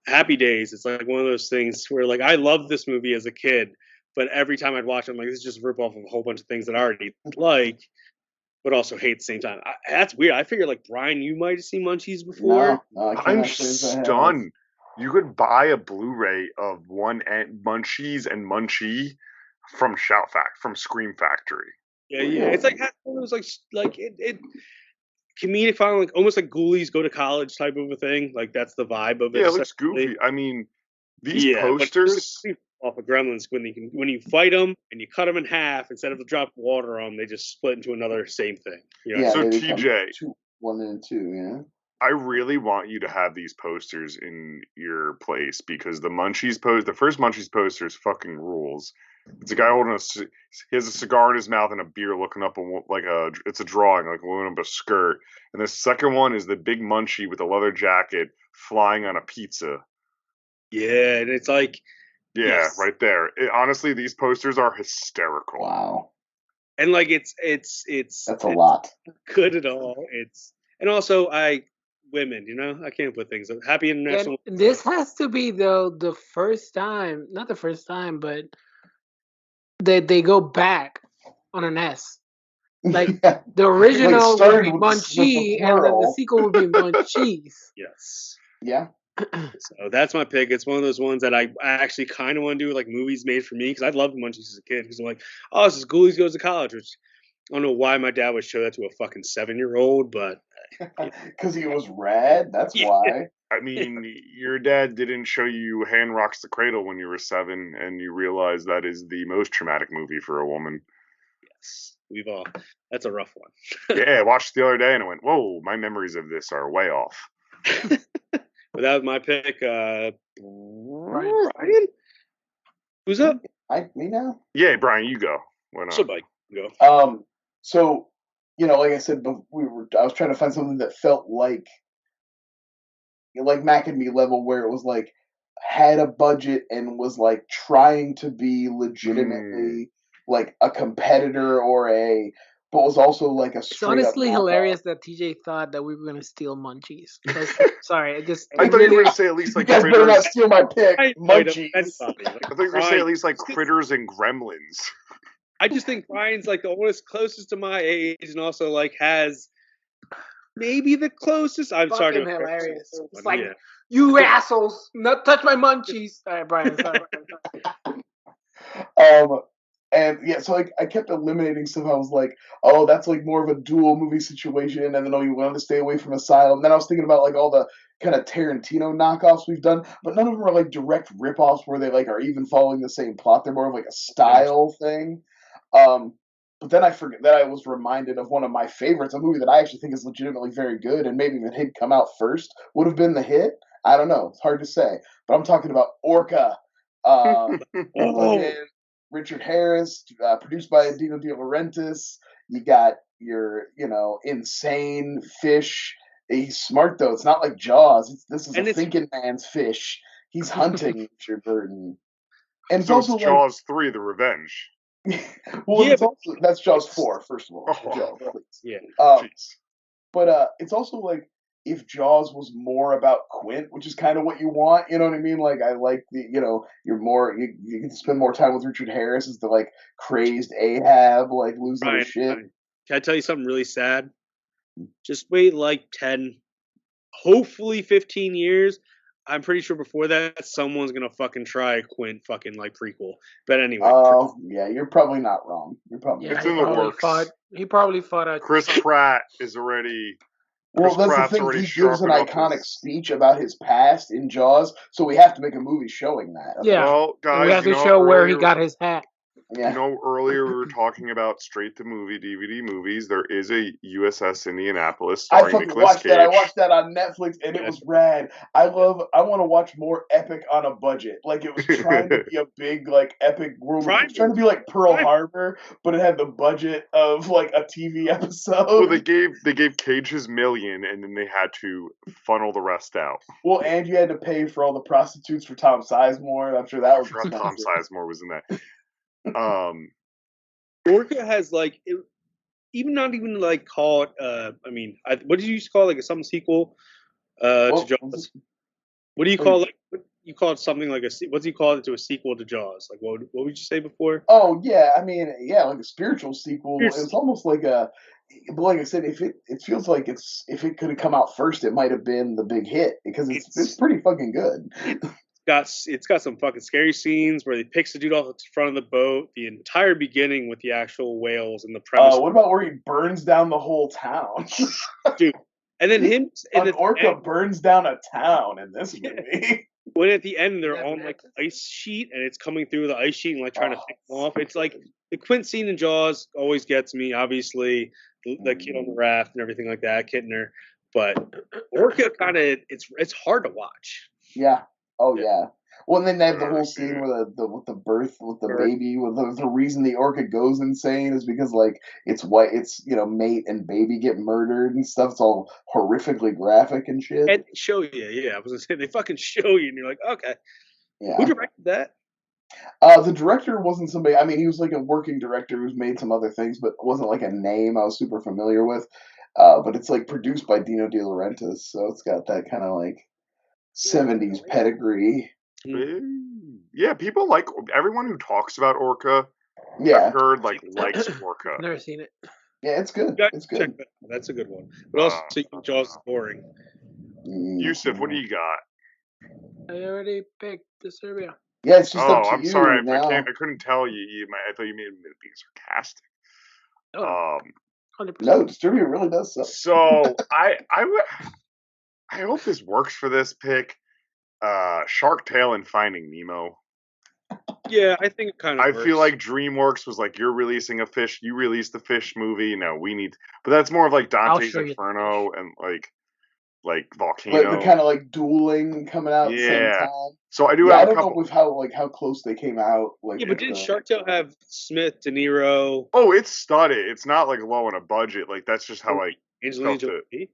Happy Days. It's like one of those things where like I loved this movie as a kid, but every time I'd watch it, I'm like, this is just a rip off of a whole bunch of things that I already like, but also hate at the same time. That's weird. I figure like Brian, you might have seen Munchies before. No, I'm stunned. You could buy a Blu-ray of Munchies and Munchie from from Scream Factory. Yeah. It's like one of those like it comedic fun, like almost like Ghoulies Go to College type of a thing. Like that's the vibe of it. Yeah, it looks goofy. I mean, these posters off of Gremlins when you fight them and you cut them in half instead of drop water on them, they just split into another same thing. So TJ, 1 and 2, yeah. I really want you to have these posters in your place because the first Munchies poster is fucking rules. It's a guy holding he has a cigar in his mouth and a beer looking up it's a drawing, like a up a skirt. And the second one is the big Munchie with a leather jacket flying on a pizza. Yeah, and it's like... Yeah, yes. Right there. Honestly, these posters are hysterical. Wow. And like it's that's a lot. Good at all. And also women, I can't put things. Happy International. And this has to be though the first time, not the first time, but they go back on an S. Like the original would be Munchie, and then the sequel would be Munchies. Yes. Yeah. So that's my pick. It's one of those ones that I actually kind of want to do like movies made for me because I loved Munchies as a kid because I'm like, oh, this is Ghoulies Goes to College, which I don't know why my dad would show that to a fucking 7-year-old, but because he was rad. That's why. I mean, your dad didn't show you Hand Rocks the Cradle when you were 7, and you realize that is the most traumatic movie for a woman. Yes, that's a rough one. Yeah, I watched it the other day and I went, whoa, my memories of this are way off. But that was my pick. Ryan? Who's up? Me now? Yeah, Brian, you go. Why not? Somebody go. So, like I said, I was trying to find something that felt like Mac and Me level, where it was like had a budget and was like trying to be legitimately like a competitor but was also like a straight It's honestly up hilarious that TJ thought that we were gonna steal Munchies. Sorry, I thought you were gonna say at least like you guys better not steal my pick, Munchies. I thought you were gonna say at least like Critters and Gremlins. I just think Brian's like the closest to my age, and also like has maybe the closest. I'm sorry. Hilarious. It's like you assholes, not touch my Munchies. All right, Brian. Sorry. And yeah, so I kept eliminating stuff. I was like, oh, that's like more of a dual movie situation. And then, you wanted to stay away from Asylum. And then I was thinking about like all the kind of Tarantino knockoffs we've done, but none of them are like direct ripoffs where they like are even following the same plot. They're more of like a style thing. But then I was reminded of one of my favorites, a movie that I actually think is legitimately very good, and maybe if it had come out first, would have been the hit. I don't know. It's hard to say. But I'm talking about Orca. Richard Harris, produced by Dino De Laurentiis. You got your, insane fish. He's smart, though. It's not like Jaws. This is a thinking man's fish. He's hunting Richard Burton. And so it's Jaws 3, The Revenge. Well, that's Jaws 4, first of all. Jaws, please. Yeah. But it's also like if Jaws was more about Quint, which is kind of what you want, you know what I mean? Like I like the, you're more you can spend more time with Richard Harris as the like crazed Ahab, like losing his shit. Can I tell you something really sad? Just wait like 10, hopefully 15 years. I'm pretty sure before that, someone's gonna fucking try a Quint fucking like prequel. But anyway, Oh, yeah, you're probably not wrong. You're probably Yeah, It's not in the wrong. works. He probably fought a Chris Pratt is already. Well, Chris that's the Pratt's thing. already He gives an sharpened up iconic his- speech about his past in Jaws, so we have to make a movie showing that. Yeah. Well, And guys, we have you to know, show where he earlier- got his hat. Yeah. You know, earlier we were talking about straight to movie DVD movies. There is a USS Indianapolis I starring fucking Nicolas watched Cage. that. I watched that on Netflix, and it was rad. I want to watch more epic on a budget. Like, it was trying to be a big, like, epic world. It was trying to be like Pearl Harbor, but it had the budget of like a TV episode. Well, they gave Cage his million, and then they had to funnel the rest out. Well, and you had to pay for all the prostitutes for Tom Sizemore. I'm sure that I was forgot Tom expensive. Sizemore was in that. Orca has like even not even like call it. I mean, what did you used to call it, like some sequel Well, to Jaws? What do you call like? You call it something like what do you call it to a sequel to Jaws? Like what would you say before? Oh yeah, I mean, yeah, like a spiritual sequel. Spiritual. It's almost like a, but like I said, if it feels like if it could have come out first, it might have been the big hit because it's pretty fucking good. It's got some fucking scary scenes where he picks the dude off the front of the boat. The entire beginning with the actual whales and the premise. What about where he burns down the whole town? Dude, and then him and An orca burns down a town in this movie. when at the end they're Yeah, on but like ice sheet and it's coming through the ice sheet and like trying to pick them off. It's like the Quint scene in Jaws always gets me. Obviously, the kid on the raft and everything like that, Kittner. But Orca kind of it's hard to watch. Yeah. Oh Yeah. yeah. Well, and then they have the I've whole never seen scene it. with the birth with the Birth. baby. With the reason the orca goes insane is because like it's mate and baby get murdered and stuff. It's all horrifically graphic and shit. And they show you, yeah. I was gonna say they fucking show you, and you're like, okay, Yeah. who directed that? The director wasn't somebody. I mean, he was like a working director who's made some other things, but wasn't like a name I was super familiar with. But it's like produced by Dino De Laurentiis, so it's got that kind of like 70s pedigree. Yeah, people like everyone who talks about Orca. Yeah, I've heard likes Orca. Never seen it. yeah, it's good. You gotta It's check good. that out. That's a good one. But also, you think Jaws is boring. Yusuf, what do you got? I already picked Disturbia. Yeah, it's just up Oh, to I'm you sorry. now. I couldn't tell you. I thought you made it being sarcastic. Oh, 100%. No, Disturbia really does suck. So I hope this works for this pick. Shark Tale and Finding Nemo. Yeah, I think it kind of. I feel like DreamWorks was like, you're releasing a fish, you released the fish movie. No, we need, but that's more of like Dante's show you the Inferno and like Volcano. Like the kind of like dueling coming out at the same Yeah. time. So I do Yeah, I have a don't know couple. with how close they came out. Like, Yeah, but with didn't the- Shark Tale have Smith, De Niro, Oh, it's studded. It's not like low on a budget. Like that's just how I Angelina felt it. Jolie?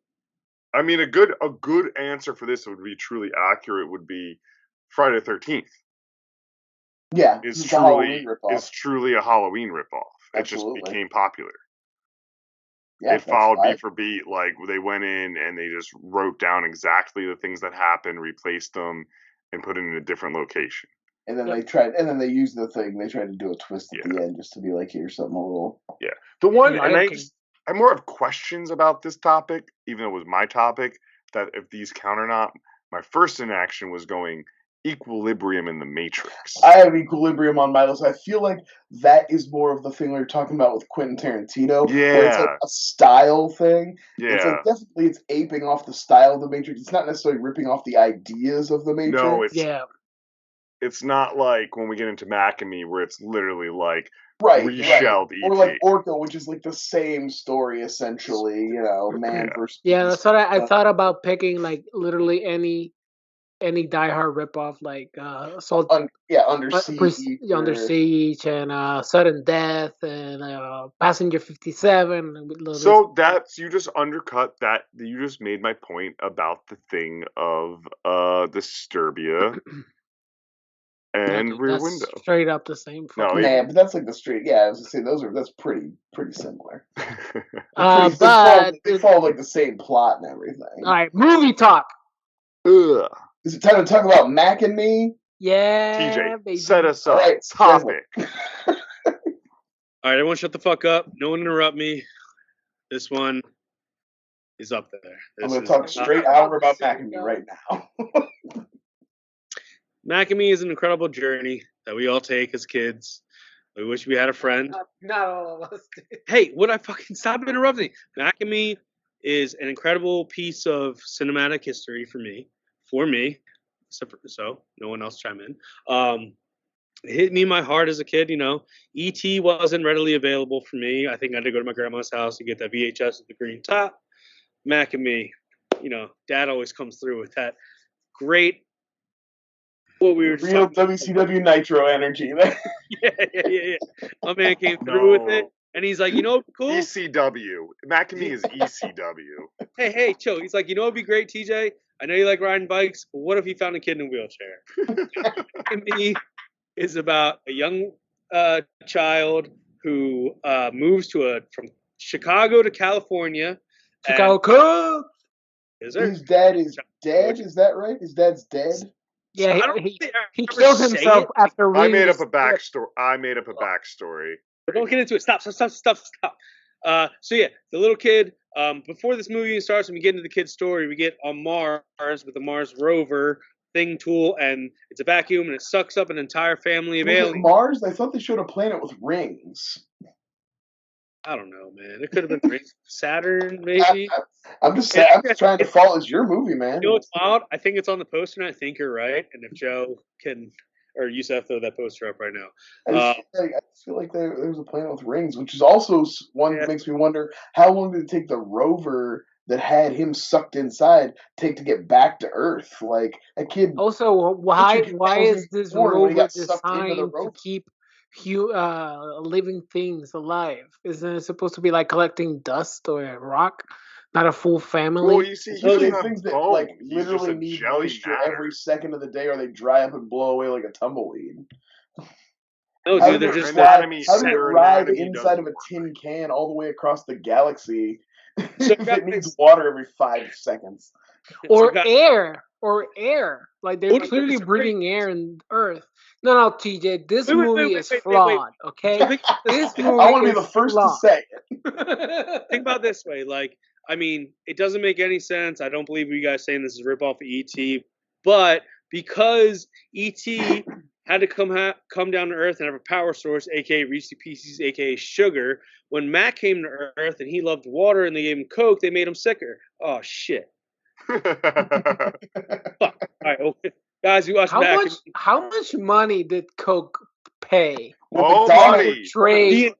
I mean, a good answer for this would be truly accurate would be Friday the 13th Yeah, is it's a Halloween ripoff. is truly a Halloween ripoff. It just Absolutely. became popular. Yeah, It followed that's beat for beat. Like they went in and they just wrote down exactly the things that happened, replaced them, and put it in a different location. And then Yep. they tried, and then they used the thing. They tried to do a twist at Yeah. the end just to be like, here's something a little. The one, Lion and King. I more have questions about this topic, even though it was my topic. That if these count or not. My first inaction was going Equilibrium in the Matrix. I have Equilibrium on my list. I feel like that is more of the thing we were talking about with Quentin Tarantino. Where it's like Yeah. a style thing. It's Yeah. like definitely it's aping off the style of the Matrix. It's not necessarily ripping off the ideas of the Matrix. No, it's not like when we get into Mac and Me, where it's literally like right. reshelled Or ET. like Orca, which is like the same story essentially. You know, man Yeah. versus. Yeah, that's beast. what I thought about picking, like literally any Die Hard ripoff, like Assault Under Siege. Under Siege and Sudden Death and Passenger 57. and with those- So that's you just undercut that. You just made my point about the thing of Disturbia and Dude, Rear that's Window. straight up the same. No, fucking- Yeah, but that's like the street. Yeah, I was gonna say that's pretty similar. Uh, They but follow like the same plot and everything. all right, movie talk. Ugh. Is it time to talk about Mac and Me? Yeah, TJ, baby. set us up. All right, Topic. All right, everyone, shut the fuck up. No one interrupt me. This one, is up there. I'm This going to is talk straight hour about Macamee right now. Macamee is an incredible journey that we all take as kids. We wish we had a friend. Not all of us. Hey, would I fucking stop interrupting? Macamee is an incredible piece of cinematic history for me. So no one else chime in. It hit me in my heart as a kid. E.T. wasn't readily available for me. I think I had to go to my grandma's house to get that VHS with the green top. Macamee, Dad always comes through with that great. What we were Real WCW Nitro energy there. Yeah. My man came through with it, and he's like, cool. ECW. Macamee is ECW. Hey, chill. He's like, it'd be great, TJ. I know you like riding bikes, but what if he found a kid in a wheelchair? Macamee is about a young child who moves from Chicago to California. Chicago Cubs. His dad is dead. Is that right? His dad's dead. Yeah, So he killed himself after I reading. made up a backstory. Don't get into it. Stop. So yeah, the little kid. Before this movie starts, when we get into the kid's story, we get on Mars with the Mars rover thing tool, and it's a vacuum, and it sucks up an entire family of aliens. Mars? I thought they showed a planet with rings. I don't know, man. It could have been Saturn, maybe. I'm just saying. I'm just trying to follow. It's your movie, man. What's wild? I think it's on the poster, and I think you're right. And if Joe can, or Yusef, throw that poster up right now. I just feel like there's a planet with rings, which is also one that makes me wonder how long did it take the rover that had him sucked inside take to get back to Earth? Like a kid. Also, why is this rover designed to keep living things alive? Isn't it supposed to be like collecting dust or a rock, not a full family? Well, you see, those things that like literally need moisture every second of the day, or they dry up and blow away like a tumbleweed. No, dude, they're just how did it ride inside of a tin can all the way across the galaxy if it needs water every 5 seconds? Or air. Like they're clearly breathing air in Earth. No, TJ, this movie is flawed. Okay, this movie. I want to be the first to say it. Think about it this way, it doesn't make any sense. I don't believe you guys saying this is a ripoff of E.T., but because E.T. had to come down to Earth and have a power source, aka Reese's Pieces, aka sugar. When Mac came to Earth and he loved water and they gave him Coke, they made him sicker. Oh shit. Fuck. All right, okay. Guys, you watch How much money did Coke pay? Money.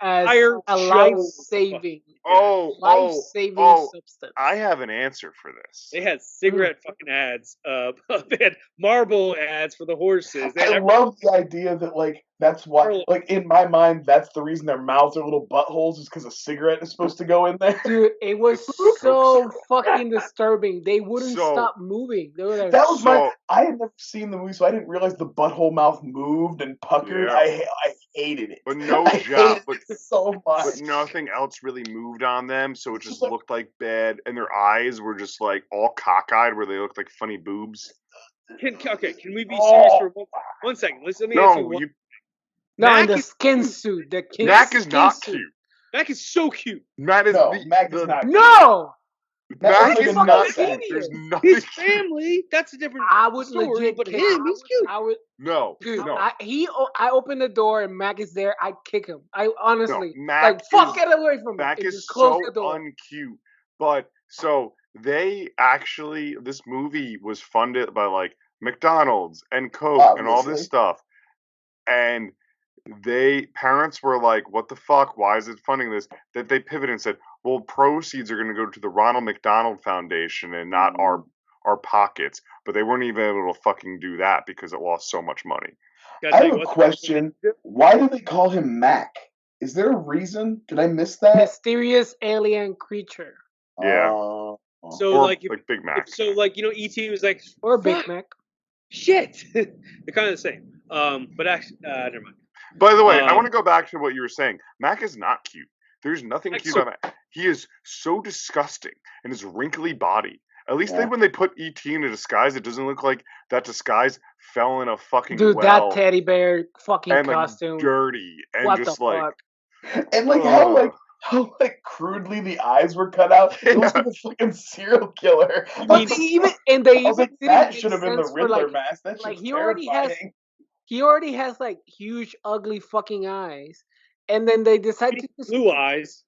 As a life-saving substance. I have an answer for this. They had cigarette fucking ads. They had marble ads for the horses. I love the idea that that's why, in my mind, that's the reason their mouths are little buttholes, is because a cigarette is supposed to go in there. Dude, it was so fucking disturbing. They wouldn't stop moving. They were I had never seen the movie, so I didn't realize the butthole mouth moved and puckered. Yeah. I hated it. But no job. So much. But nothing else really moved on them, so it just looked like bad. And their eyes were just all cockeyed, where they looked like funny boobs. Can we be serious for 1 second? Let me ask you one. No, in the skin suit. Mac is not cute. Mac is so cute. Mac is not cute. No! Mac is not cute. His family, that's a different story, but him, he's cute. No. I open the door and Mac is there, I kick him. I honestly, get away from him. Mac is so uncute. But, so, this movie was funded by, McDonald's and Coke and all this stuff. And parents were like, what the fuck? Why is it funding this? That they pivoted and said, well, proceeds are going to go to the Ronald McDonald Foundation and not our pockets. But they weren't even able to fucking do that because it lost so much money. I have a question. Why do they call him Mac? Is there a reason? Did I miss that? Mysterious alien creature. Yeah. So Big Mac. So E.T. was like, or Big Mac. Shit. They're kind of the same. But actually, never mind. By the way, I want to go back to what you were saying. Mac is not cute. There's nothing cute about Mac. He is so disgusting, and his wrinkly body. At least when they put E.T. in a disguise, it doesn't look like that disguise fell in a fucking well. That teddy bear fucking costume. Dirty and what just the fuck? And how how like crudely the eyes were cut out. It looks like a fucking serial killer. But they I was like, didn't that make should have been the sense for Riddler mask. That like shit's terrifying. he already has like huge ugly fucking eyes, and then they decide to just Blue eyes.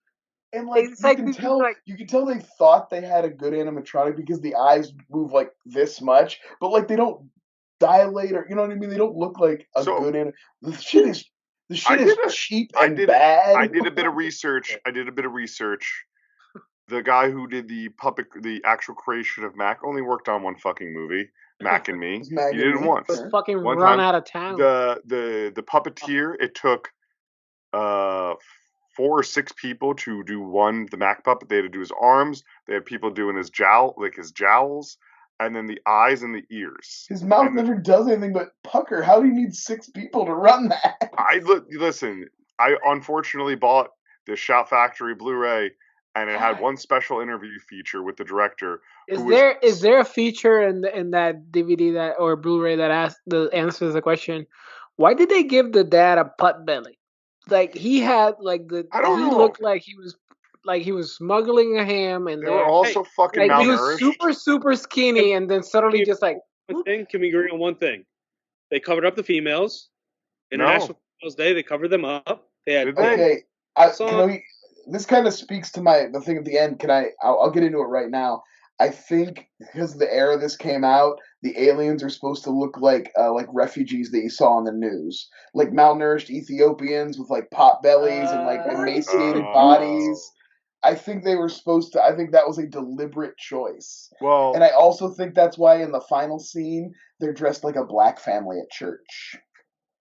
And they like decide to just like you can tell they thought they had a good animatronic because the eyes move like this much, but like they don't dilate or you know what I mean. They don't look like a So- good anim. The shit is cheap I and did- bad. I did a bit of research. The guy who did the actual creation of Mac only worked on one fucking movie, Mac and Me. It's Mac He and did it Me. once. was fucking One run time, out of town. The puppeteer, it took 4 or 6 people to do the Mac puppet. They had to do his arms. They had people doing his jowls, and then the eyes and the ears. His mouth And never does anything but pucker. How do you need 6 people to run that? Listen. I unfortunately bought the Shout Factory Blu-ray, and it had one special interview feature with the director. Is there a feature in that DVD that or Blu-ray that answers the question? Why did they give the dad a putt belly? Like he had like I don't know. Looked like he was smuggling a ham, and They were also fucking like he was malnourished. super skinny, and then suddenly just like Can we agree on one thing? They covered up the females. International Females Day, they covered them up. They had Okay, this kind of speaks to the thing at the end. I'll get into it right now. I think because of the era this came out, the aliens are supposed to look like refugees that you saw on the news, like malnourished Ethiopians with like pot bellies and like emaciated bodies. I think they were supposed to. I think that was a deliberate choice. Well, and I also think that's why in the final scene they're dressed like a black family at church.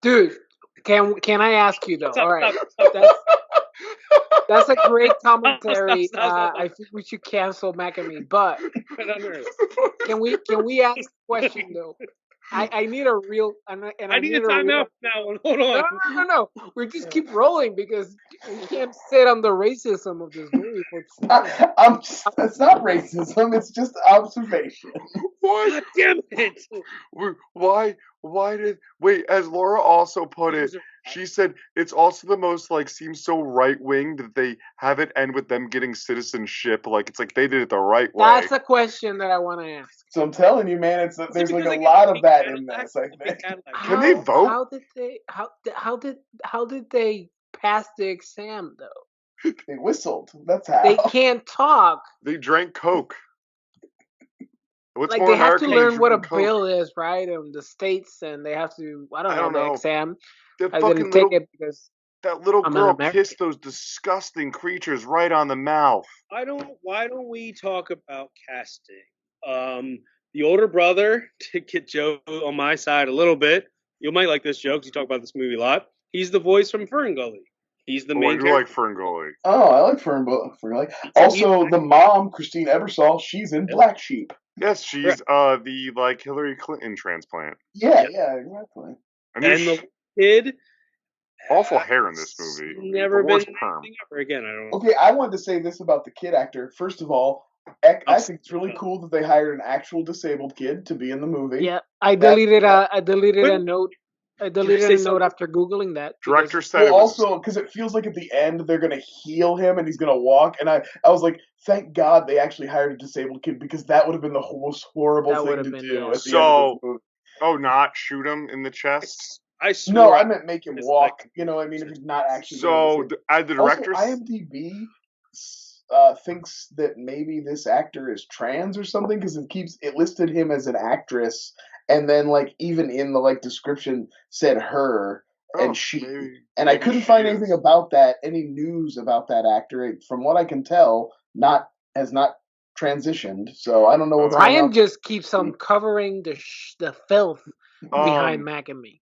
Dude, can I ask you though? All right, that's a great commentary. Stop. I think we should cancel Mac and Me, but can we ask a question though? I need a real and I need a timeout now. Hold on. No. We just keep rolling because we can't sit on the racism of this movie for too long. It's not racism. It's just observation. What? God damn it! Why did as Laura also put it, she said it's also the most seems so right wing that they have it end with them getting citizenship. It's like they did it the right way. That's a question that I want to ask. So I'm telling you, man, there's like a lot of that in this. I think. Can they vote? How did they pass the exam though? They whistled. That's how. They can't talk. They drank Coke. What's like more they have American to learn than what a drinking Coke? bill is, right? In the States, and they have to. I don't know the exam. That I didn't take it because that little I'm girl an American. kissed those disgusting creatures right on the mouth. Why don't we talk about casting? The older brother, to get Joe on my side a little bit. You might like this joke because you talk about this movie a lot. He's the voice from Ferngully. He's the main I do character. like Ferngully. Oh, I like Ferngully. Also, the mom, Christine Ebersole, she's in Black Sheep. Yes, she's the Hillary Clinton transplant. Yeah, exactly. And the kid, awful hair in this movie. Never been perm. anything ever again. I don't know. Okay, I wanted to say this about the kid actor. First of all, I think it's really cool that they hired an actual disabled kid to be in the movie. Yeah, I deleted a note. I deleted a note after Googling that. Director said it was... also because it feels like at the end they're gonna heal him and he's gonna walk, and I was like, thank God they actually hired a disabled kid because that would have been the most horrible thing to do. At the end of this movie. Not shoot him in the chest. I meant make him walk. You know what I mean? If he's not actually. So the director. Also, IMDb thinks that maybe this actor is trans or something because it listed him as an actress. And then, even in the description said her and she, and I couldn't find anything about that, any news about that actor. From what I can tell, has not transitioned. So I don't know what's going on. Ryan just keeps on covering the filth behind Mac and Me.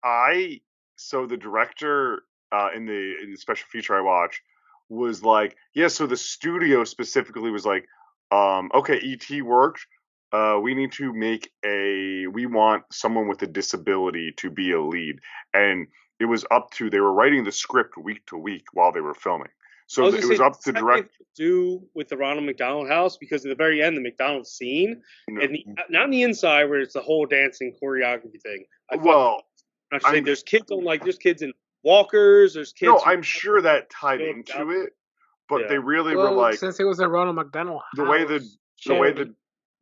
So the director in the special feature I watched was like, so the studio specifically was like, okay, E.T. worked. We need to we want someone with a disability to be a lead. And it was they were writing the script week to week while they were filming. So it was up to direct. Do with the Ronald McDonald house because at the very end, the McDonald scene, and not on the inside where it's the whole dancing choreography thing. There's kids in walkers, there's kids. No, I'm sure that tied into it. but Yeah. they really were Well, like since it was a Ronald McDonald the way house, the way charity.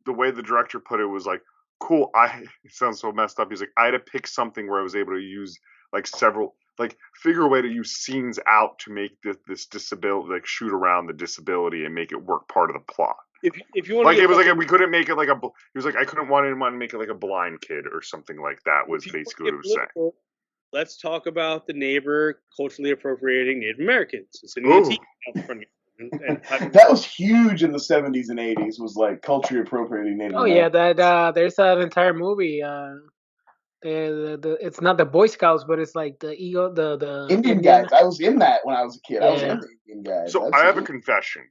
the way the director put it was like, cool. It sounds so messed up. He's like, I had to pick something where I was able to use like several, like figure a way to use scenes out to make this disability, like shoot around the disability and make it work part of the plot. If you want Like to it was like we couldn't make it like a. He was like, I couldn't want to make it like a blind kid or something like that. Was basically what it was saying. Let's talk about the neighbor culturally appropriating Native Americans. It's in Ooh. the out in front of you. That was huge in the 70s and 80s. Was like culturally appropriating Native Oh yeah, Americans. that there's an entire movie. It's not the Boy Scouts, but it's like the Eagle, the Indian guys. I was in that when I was a kid. I was Yeah. in the Indian guys. So I have a confession.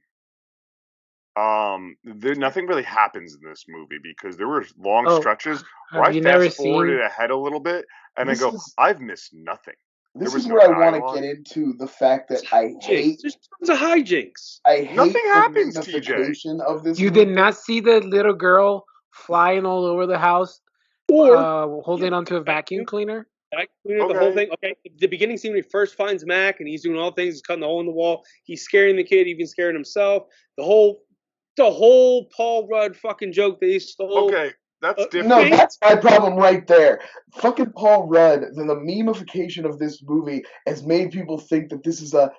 Nothing really happens in this movie because there were long Oh, stretches where have I you never fast forwarded seen? ahead a little bit and I This go, is- I've missed nothing. This There was is no where I want dialogue. to get into the fact that I hate. There's tons of hijinks. I hate Nothing the happens, TJ. minification of this. You movie. did not see the little girl flying all over the house, Or holding onto a vacuum cleaner. the whole thing. Okay, the beginning scene when he first finds Mac and he's doing all things, he's cutting the hole in the wall, he's scaring the kid, even scaring himself. The whole Paul Rudd fucking joke that he stole. Okay, that's different. No, that's my problem right there. Fucking Paul Rudd, the memification of this movie has made people think that this is a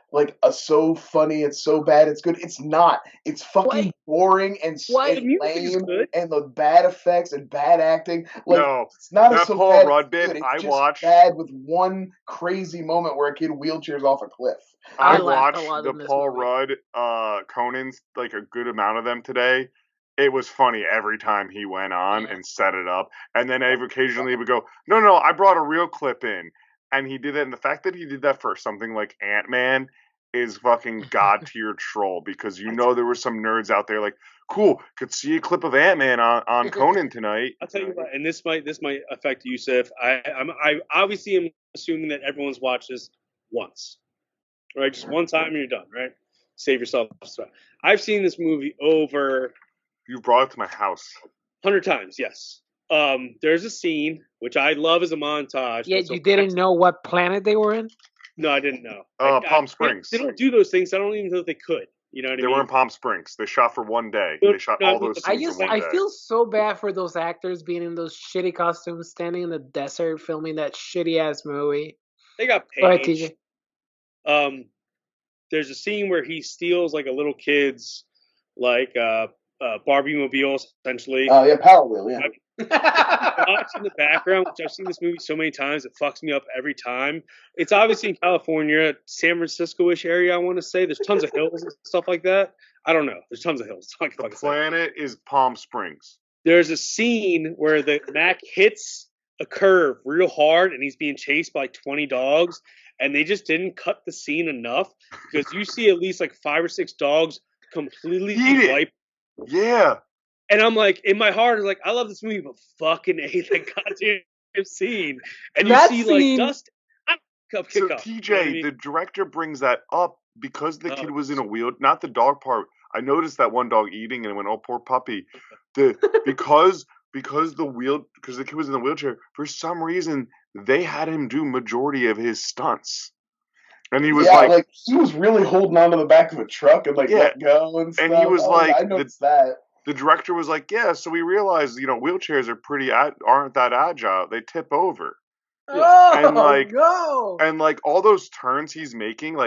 so funny, it's so bad, it's good. It's not. It's fucking boring and The music is lame, good. and the bad effects and bad acting. Like No, it's not that a so Paul bad Rudd it's bit, good. It's I just watched- bad with one crazy moment where a kid wheelchairs off a cliff. I I laughed a watched lot the in this Paul movie. Rudd Conan's, like a good amount of them today. It was funny every time he went on and set it up. And then occasionally would go, no, I brought a real clip in. And he did it. And the fact that he did that for something like Ant-Man is fucking god tier troll, because there were some nerds out there like, cool, could see a clip of Ant-Man on Conan tonight. I'll tell you what, and this might affect Yusuf. I obviously am assuming that everyone's watched this once, right? Just one time and you're done, right? Save yourself stuff. I've seen this movie over You brought it to my house. 100 times. Yes. There's a scene which I love as a montage. Yet but so- you didn't know what planet they were in. No, I didn't know. Palm Springs. They don't do those things. I don't even know if they could. You know what I They mean? were in Palm Springs. They shot for one day. No, They shot no, all those I scenes just in one I day. feel so bad for those actors being in those shitty costumes, standing in the desert, filming that shitty ass movie. They got Go ahead, paid. TJ. There's a scene where he steals like a little kid's like Barbie mobile, essentially. Oh yeah, Power Wheel, yeah. In the background, which I've seen this movie so many times, it fucks me up every time. It's obviously in California, San Francisco-ish area, I want to say. There's tons of hills and stuff like that. I don't know. There's tons of hills. The planet is Palm Springs. There's a scene where the Mac hits a curve real hard and he's being chased by like 20 dogs, and they just didn't cut the scene enough because you see at least like 5 or 6 dogs completely wipe. Yeah. And I'm like, in my heart, I'm like, I love this movie, but fucking hate that goddamn scene. And you That see scene- like dust. So Kick up. TJ, You know what I mean? the director brings that up because the kid was in a wheel, not the dog part. I noticed that one dog eating and I went, oh, poor puppy. Because the kid was in the wheelchair, for some reason they had him do majority of his stunts. And he was like he was really holding on to the back of a truck and let go and stuff. And he was I noticed that. The director was like, yeah, so we realized, wheelchairs are aren't that agile. They tip over. Oh, And no. And all those turns he's making,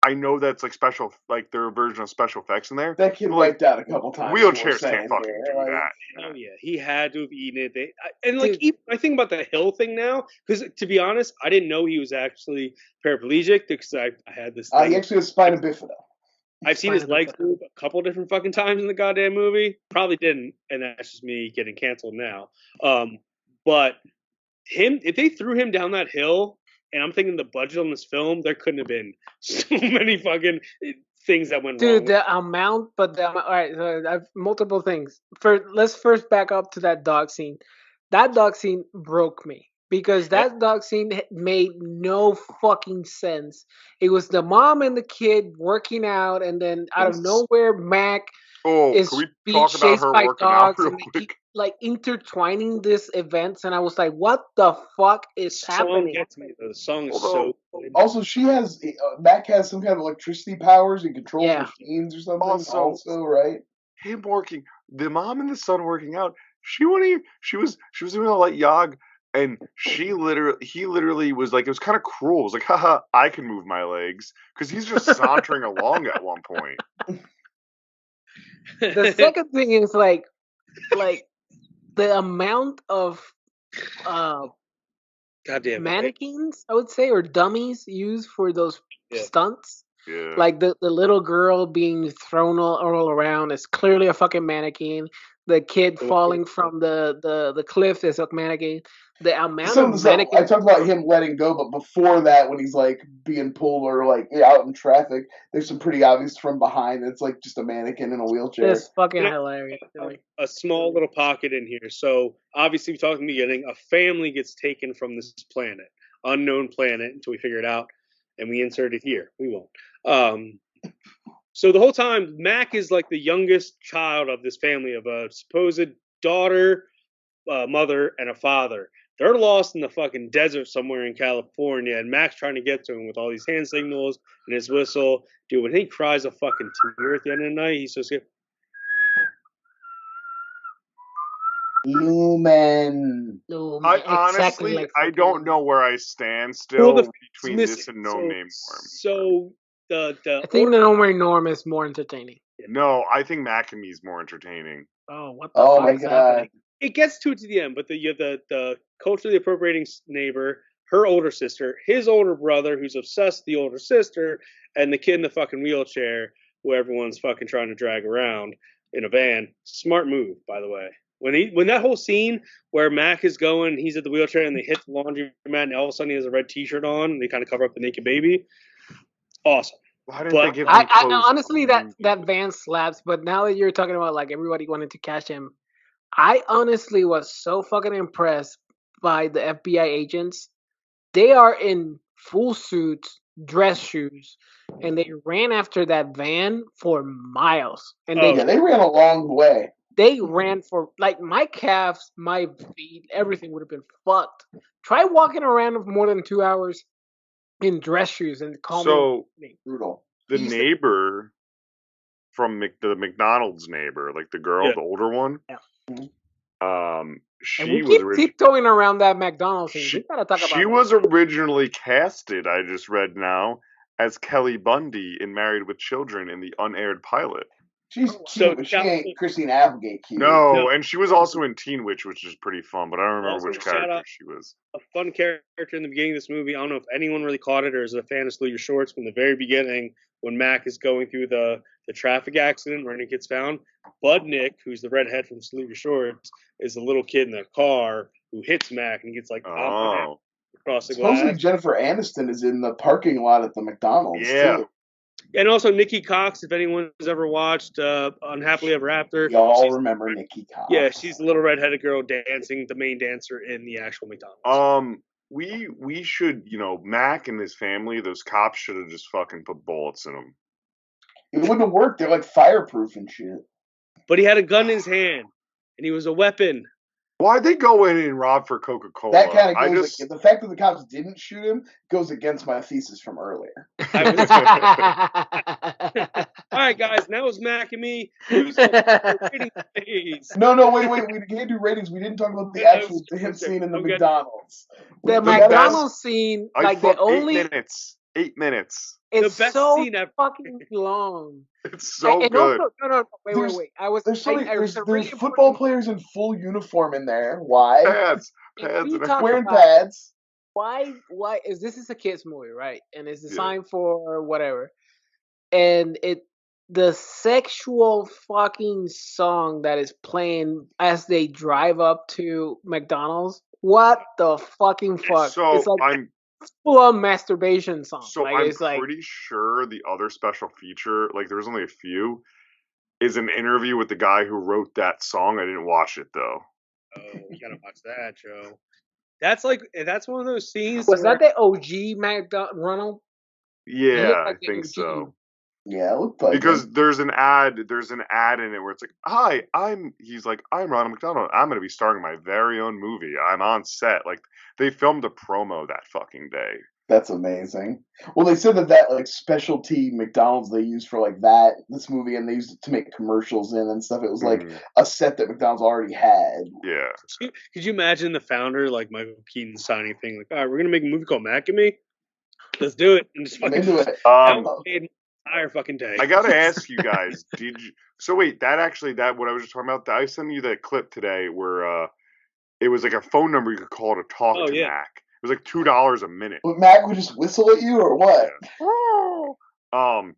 I know that's special, their version of special effects in there. That kid wiped out a couple times. Wheelchairs can't fucking do that. Oh yeah, he had to have eaten it. Even, I think about the hill thing now, because to be honest, I didn't know he was actually paraplegic because I had this thing. He actually has spina bifida. I've seen his legs move a couple different fucking times in the goddamn movie. Probably didn't, and that's just me getting canceled now. But if they threw him down that hill, and I'm thinking the budget on this film, there couldn't have been so many fucking things that went wrong. Dude, all right, so I have multiple things. Let's first back up to that dog scene. That dog scene broke me. Because that dog scene made no fucking sense. It was the mom and the kid working out, and then out of nowhere, Mac is can we being talk about chased her by working out dogs, real and they quick? keep like intertwining these events, and I was like, "What the fuck is The song happening?" gets me though. The song is Although- so good. Also, she has Mac has some kind of electricity powers. He controls Yeah. machines or something. Also- Right? him working, the mom and the son working out. She was doing a light yog, and he literally was like, it was kind of cruel. It was like, haha, I can move my legs, because he's just sauntering along at one point. The second thing is like the amount of Goddamn mannequins, I would say, or dummies used for those Yeah. stunts. Yeah. Like the little girl being thrown all around is clearly a fucking mannequin. The kid falling from the cliff is a mannequin. The amount Some of of the stuff, I mannequins. talked about him letting go, but before that, when he's like being pulled or like out in traffic, there's some pretty obvious from behind. It's like just a mannequin in a wheelchair. It's fucking You know, hilarious. Really. a small little pocket in here. So obviously, we talked in the beginning. A family gets taken from this planet, unknown planet, until we figure it out, and we insert it here. We won't. So the whole time, Mac is like the youngest child of this family of a supposed daughter, mother, and a father. They're lost in the fucking desert somewhere in California, and Mac's trying to get to him with all these hand signals and his whistle. Dude, when he cries a fucking tear at the end of the night, he's so scared. Human. No, I man, exactly honestly, like I fucking- don't know where I stand Well, still the between this and No Name Norm. So the I think the No Name Norm is more entertaining. No, I think Macamie's more entertaining. Oh, what the Oh fuck my is god. happening? it gets to the end, but you have the culturally appropriating neighbor, her older sister, his older brother who's obsessed with the older sister, and the kid in the fucking wheelchair who everyone's fucking trying to drag around in a van. Smart move, by the way. When that whole scene where Mac is going, he's at the wheelchair and they hit the laundry mat, and all of a sudden he has a red T-shirt on, and they kind of cover up the naked baby. Awesome. Why didn't But they give him I clothes? honestly that van slaps, but now that you're talking about like everybody wanted to catch him, I honestly was so fucking impressed by the FBI agents. They are in full suits, dress shoes, and they ran after that van for miles. And Oh. Yeah, they ran a long way. they ran for like my calves, my feet, everything would have been fucked. Try walking around for more than 2 hours in dress shoes and call So me. Brutal. the He's- neighbor from the McDonald's neighbor, like the girl, Yeah. the older one. Yeah. Um, And we she was keep originally tiptoeing around that McDonald's thing. We gotta talk about she that. was originally casted. I just read now as Kelly Bundy in Married with Children in the unaired pilot. She's So cute, but she ain't Christine Applegate cute. No, and she was also in Teen Witch, which is pretty fun, but I don't remember Also, which shout character out- she was. A fun character in the beginning of this movie. I don't know if anyone really caught it or is a fan of Salute Shorts from the very beginning when Mac is going through the traffic accident where he gets found. Budnick, who's the redhead from Salute Your Shorts, is the little kid in the car who hits Mac and he gets like Oh, across the Supposedly glass. Jennifer Aniston is in the parking lot at the McDonald's Yeah. too. And also Nikki Cox, if anyone has ever watched Unhappily Ever After. Y'all she's- remember Nikki Cox? Yeah, she's the little redheaded girl dancing, the main dancer in the actual McDonald's. We should, Mac and his family, those cops should have just fucking put bullets in them. It wouldn't have worked. They're like fireproof and shit. But he had a gun in his hand, and he was a weapon. Why'd they go in and rob for Coca-Cola? That kind I of goes. just, The fact that the cops didn't shoot him goes against my thesis from earlier. All right, guys, now it's Mac and me. Who's rating phase? No, wait. We can't do ratings. We didn't talk about the Yeah, actual him scene in the okay. McDonald's. The We gotta- McDonald's scene, like the only 8 minutes. 8 minutes. it's The best so scene ever. fucking long. It's so And good. also, no, wait. There's so many. There's really football important- players in full uniform in there. Why? Pads. If Pads. we And talk Wearing about pads. why is this is a kids movie, right? And it's Yeah. designed for whatever. And the sexual fucking song that is playing as they drive up to McDonald's. What the fucking fuck? So it's like I'm full on masturbation song. I'm it's like pretty sure the other special feature, like there was only a few, is an interview with the guy who wrote that song. I didn't watch it though. Oh, you gotta watch that, Joe. That's one of those scenes. was where- that the OG McDonald? Yeah, looked I like the think OG. so. Yeah, it looked like Because him. there's an ad in it where it's like, "Hi, he's like, I'm Ronald McDonald. I'm going to be starring my very own movie. I'm on set." Like they filmed a promo that fucking day. That's amazing. Well, they said that like specialty McDonald's they used for like this movie, and they used it to make commercials in and stuff. It was like Mhm. a set that McDonald's already had. Yeah. Could you imagine the founder, like Michael Keaton, signing a thing like, "All right, we're gonna make a movie called Mac and Me. Let's do it." And just I'm fucking into it. that Oh, made an entire fucking day. I gotta ask you guys, did you? So wait, that what I was just talking about. I sent you that clip today where it was like a phone number you could call to talk Oh, to yeah. Mac. It was like $2 a minute. but Mac would just whistle at you or what? And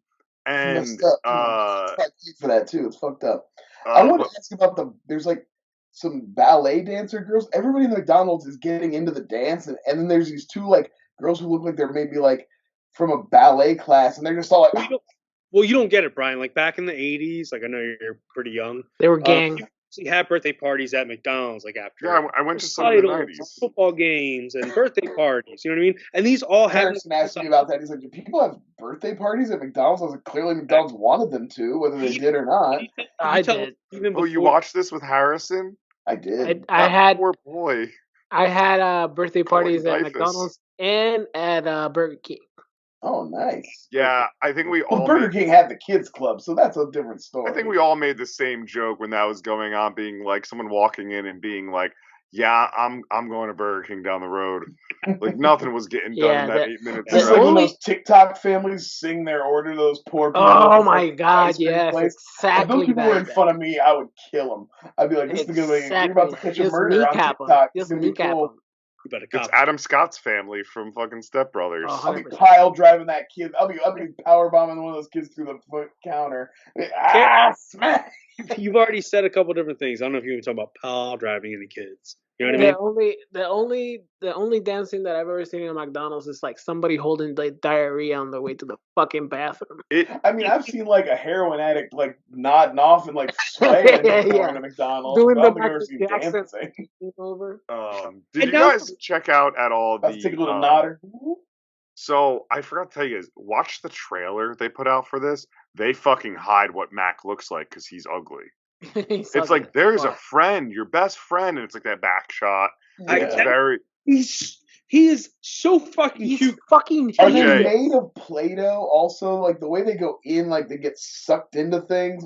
Messed up. For that too. It's fucked up. I want to ask about there's like some ballet dancer girls. Everybody in the McDonald's is getting into the dance, and then there's these two like girls who look like they're maybe like from a ballet class, and they're just all like, Well, you don't get it, Brian. Like back in the '80s, like I know you're pretty young. They were gang. You actually had birthday parties at McDonald's, like after. yeah, I went to some in the recitals, 90s. football games, and birthday parties. You know what I mean? And these all happen. Harrison asked me about that. He's like, do people have birthday parties at McDonald's? I was like, clearly McDonald's wanted them to, whether they did or not. I did. Even Oh, you before- watched this with Harrison? I did. I had Poor boy. I had birthday parties at Typhus. McDonald's and at Burger King. Oh, nice. Yeah, I think we all. Well, Burger King had the kids club, so that's a different story. I think we all made the same joke when that was going on, being like someone walking in and being like, "Yeah, I'm going to Burger King down the road." Like nothing was getting done in that 8 minutes. Just the like when only- those TikTok families sing their order to those poor people. Oh at my the God! ice cream Yes, place. If exactly. those people were in front of me, I would kill them. I'd be like, "This is gonna be you're about to catch a Just murder on kneecap 'em. TikTok. It's Just gonna be kneecap cool." 'em. You better It's cop. Adam Scott's family from fucking Step Brothers. Oh, I'll be 100%. pile driving that kid. I'll be power bombing one of those kids through the foot counter. Smack! You've already said a couple different things. I don't know if you want to talk about pile driving any kids. You know what I mean? The only dancing that I've ever seen in McDonald's is like somebody holding like diarrhea on the way to the fucking bathroom. I mean, I've seen like a heroin addict like nodding off and like swaying before in a McDonald's. Doing but I don't the think I've ever Michael seen Jackson dancing. over. Did And you now- guys check out at all That's the? tickle to nodder. So I forgot to tell you guys. Watch the trailer they put out for this. They fucking hide what Mac looks like because he's ugly. It's like there's a friend, your best friend, and it's like that back shot. I It's can- very. He is so fucking He's cute. fucking Are TJ. they made of Play-Doh? Also, like the way they go in, like they get sucked into things.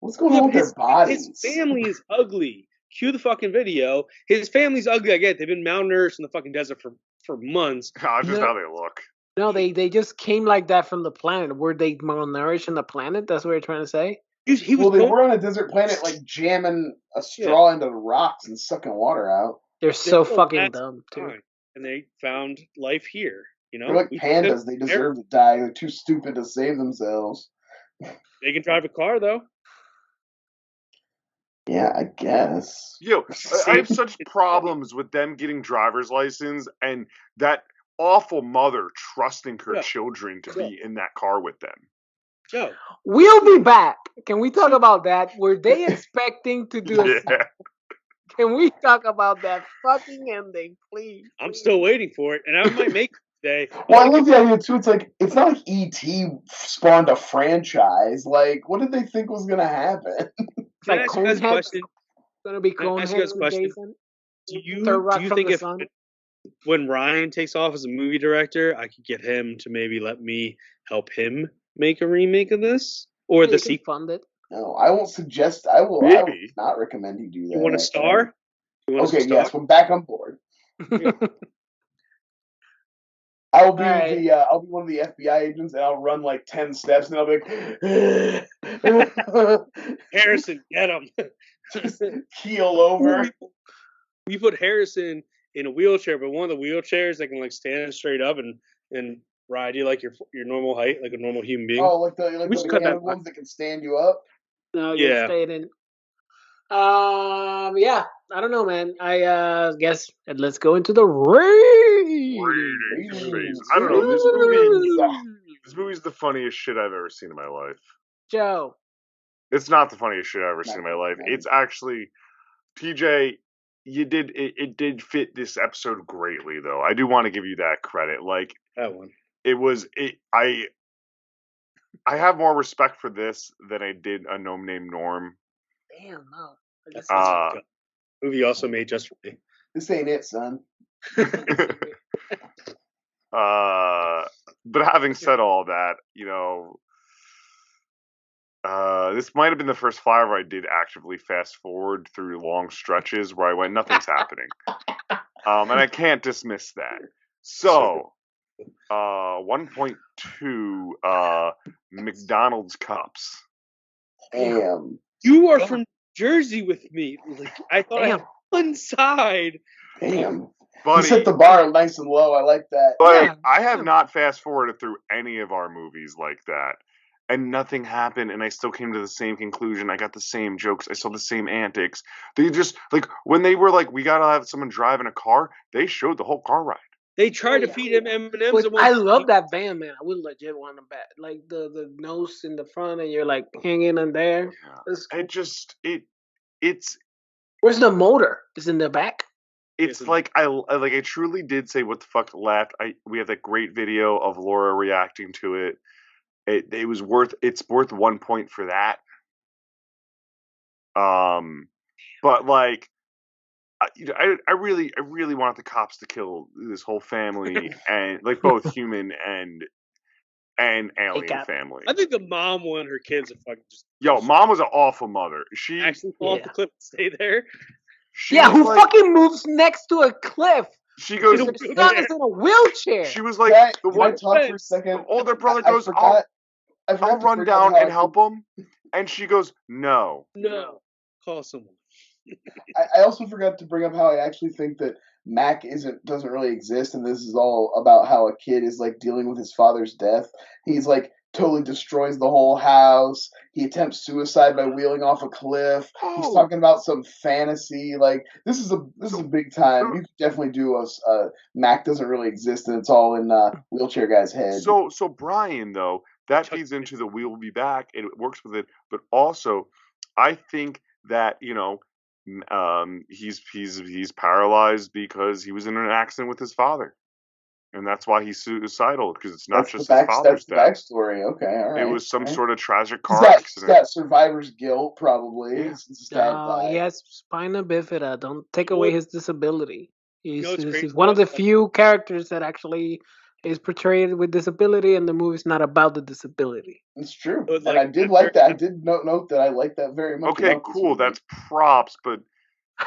What's going on with their bodies? His family is ugly. Cue the fucking video. His family's ugly. I get it. They've been malnourished in the fucking desert for months. Just No. how they look. No, they just came like that from the planet. Were they malnourished on the planet? That's what you're trying to say? He was Well, they going- were on a desert planet, like jamming a straw into the rocks and sucking water out. They're so still fucking last dumb too. time, and they found life here. You know, They're like We pandas. could- They deserve to die. They're too stupid to save themselves. They can drive a car though. Yeah, I guess. Yo, I have such problems with them getting driver's license and that awful mother trusting her Yeah. children to be in that car with them. Joe, We'll be back. Can we talk about that? Were they expecting to do a Yeah. Can we talk about that fucking ending, please? I'm please? still waiting for it, and I might make it today. Well, I love the idea too. It's not like E.T. spawned a franchise. Like, what did they think was gonna happen? It's Can I like ask you guys a Coneheads. question? It's gonna be Can I ask you guys a Coneheads with question? Jason. Do you Third Rock from think the if Sun. when Ryan takes off as a movie director, I could get him to maybe let me help him make a remake of this or You the can sequel? fund it. No, I won't suggest. I will Maybe. not recommend you do that. You want a actually. star? You want Okay, a star? yes, we're back on board. I'll be Alright. I'll be one of the FBI agents, and I'll run like 10 steps, and I'll be like, Harrison, get him. just keel over. You put Harrison in a wheelchair, but one of the wheelchairs that can like stand straight up and ride you like your normal height, like a normal human being. Oh, like We should cut the that ones that can stand you up. No, you're Yeah. staying in. Yeah, I don't know, man. I guess let's go into the rating. Ratings. I don't know. This movie's the funniest shit I've ever seen in my life. Joe. It's not the funniest shit I've ever seen in my life. It's actually, TJ, it did fit this episode greatly, though. I do want to give you that credit. Like, That one. I have more respect for this than I did a gnome named Norm. Damn, no. I guess Uh, Movie also made just for me. This ain't it, son. But having said all that, this might have been the first Flyover I did actively fast forward through long stretches where I went, nothing's happening. And I can't dismiss that. So, 1.2 McDonald's cups. Damn. You are Damn. from Jersey with me. Like I thought I Damn. had one side. Damn. You Buddy, set the bar nice and low. I like that. but Yeah, I have yeah. not fast forwarded through any of our movies like that. And nothing happened, and I still came to the same conclusion. I got the same jokes. I saw the same antics. They just, like, when they were like, we gotta have someone driving a car, they showed the whole car ride. They tried to Yeah. feed him M&Ms. Which at one I point. love that band, man. I would legit want them back. Like the nose in the front, and you're like hanging in there. Yeah. That's cool. It's Where's the motor? Is it in the back? it's like I truly did say what the fuck left. We have that great video of Laura reacting to it. It's worth 1 point for that. But like I really want the cops to kill this whole family and like both human and alien got- family. I think the mom wanted her kids to fucking just Yo, mom was an awful mother. She actually fall off the cliff and stay there. Yeah, was who like, fucking moves next to a cliff? She goes. Her son is in a wheelchair. She was like the Can I one. talk for a second? The older brother I goes, forgot. I forgot I'll to run bring up down how and I help him. And she goes, no. No, call someone. I also forgot to bring up how I actually think that Mac doesn't really exist, and this is all about how a kid is like dealing with his father's death. He's like totally destroys the whole house. He attempts suicide by wheeling off a cliff. He's Oh. talking about some fantasy. Like this is a big time. You could definitely do a Mac doesn't really exist, and it's all in wheelchair guy's head. So Brian though, that feeds into the we will be back and it works with it, but also I think that, he's paralyzed because he was in an accident with his father. And that's why he's suicidal, because it's not just his father's That's the death. backstory. Okay, all right. It was some sort of tragic He's car got accident. survivor's guilt, probably. Yeah. Since his dad died. He has spina bifida. Don't take away his disability. He's it's great. one of the few characters that actually is portrayed with disability, and the movie's not about the disability. It's true, But, and I did like that. I did note that I like that very much. Okay, about this cool. movie. That's props, but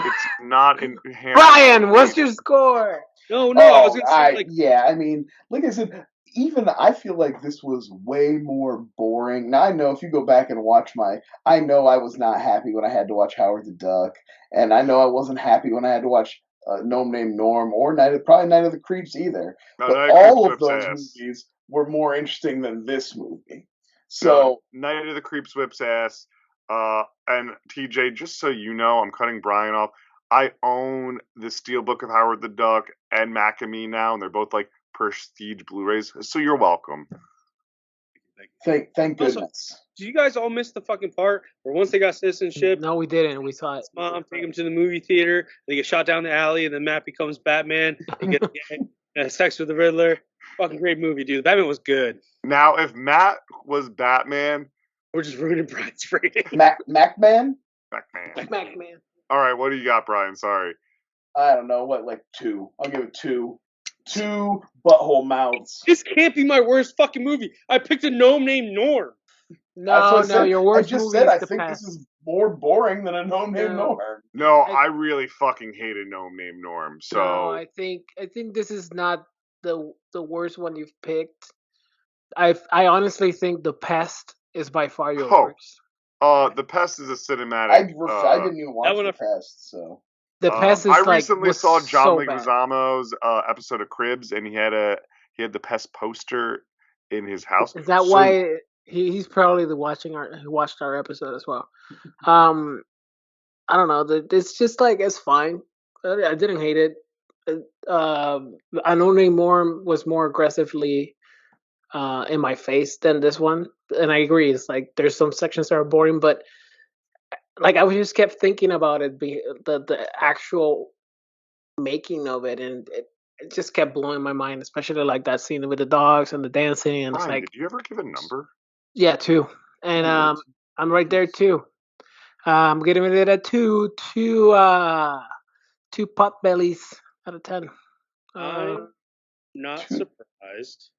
it's not inherent. Brian, what's your score? No, I was gonna say like yeah. I mean, like I said, even I feel like this was way more boring. Now I know if you go back and watch I know I was not happy when I had to watch Howard the Duck, and I know I wasn't happy when I had to watch Gnome Named Norm or probably Night of the Creeps either. No, But Night of the all Creeps of those whips ass. movies were more interesting than this movie. So Night of the Creeps whips ass. And TJ, just so you know, I'm cutting Brian off. I own the Steelbook of Howard the Duck and Macamee now, and they're both like prestige Blu-rays. So you're welcome. thank Also, goodness. did you guys all miss the fucking part where once they got citizenship, No, we didn't. We saw it. his mom take him to the movie theater, they get shot down the alley, and then Matt becomes Batman. He gets sex with the Riddler. Fucking great movie, dude. Batman was good. Now, if Matt was Batman, We're just ruining Brian's rating. Macman? Macman. All right, what do you got, Brian? Sorry. I don't know, like 2. I'll give it 2. 2 butthole mouths. This can't be my worst fucking movie. I picked a gnome named Norm. No, your worst I just movie said is I The think Pest. this is more boring than a gnome named No. Norm. No, I really fucking hated Gnome Named Norm. So No, I think this is not the worst one you've picked. I honestly think The Pest is by far your worst. The Pest is a cinematic. I didn't even watch The Pest, so. The Pest is I like recently was saw John so bad. Leguizamo's episode of Cribs, and he had the Pest poster in his house. Is that why he's probably who watched our episode as well? I don't know. It's just like it's fine. I didn't hate it. I know Namor was more aggressively in my face than this one, and I agree. It's like there's some sections that are boring, but like I just kept thinking about it, the actual making of it, and it just kept blowing my mind, especially like that scene with the dogs and the dancing, and Brian, it's like did you ever give a number? Yeah, 2. And I'm right there too. I'm giving it a 2 pot bellies out of 10. I'm not Two- surprised.